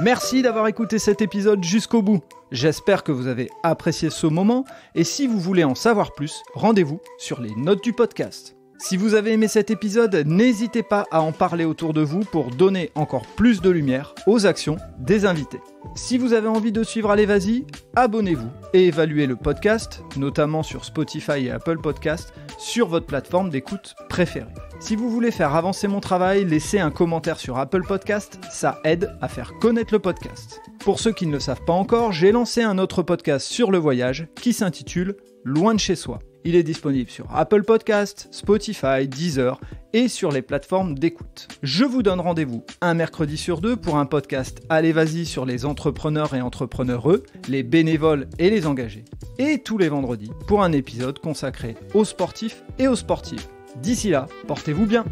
Merci d'avoir écouté cet épisode jusqu'au bout. J'espère que vous avez apprécié ce moment, et si vous voulez en savoir plus, rendez-vous sur les notes du podcast. Si vous avez aimé cet épisode, n'hésitez pas à en parler autour de vous pour donner encore plus de lumière aux actions des invités. Si vous avez envie de suivre Allez Vas-y, abonnez-vous et évaluez le podcast, notamment sur Spotify et Apple Podcast, sur votre plateforme d'écoute préférée. Si vous voulez faire avancer mon travail, laissez un commentaire sur Apple Podcast, ça aide à faire connaître le podcast. Pour ceux qui ne le savent pas encore, j'ai lancé un autre podcast sur le voyage qui s'intitule Loin de chez soi. Il est disponible sur Apple Podcast, Spotify, Deezer et sur les plateformes d'écoute. Je vous donne rendez-vous un mercredi sur 2 pour un podcast Allez Vas-y sur les entrepreneurs et entrepreneureux, les bénévoles et les engagés. Et tous les vendredis pour un épisode consacré aux sportifs et aux sportives. D'ici là, portez-vous bien.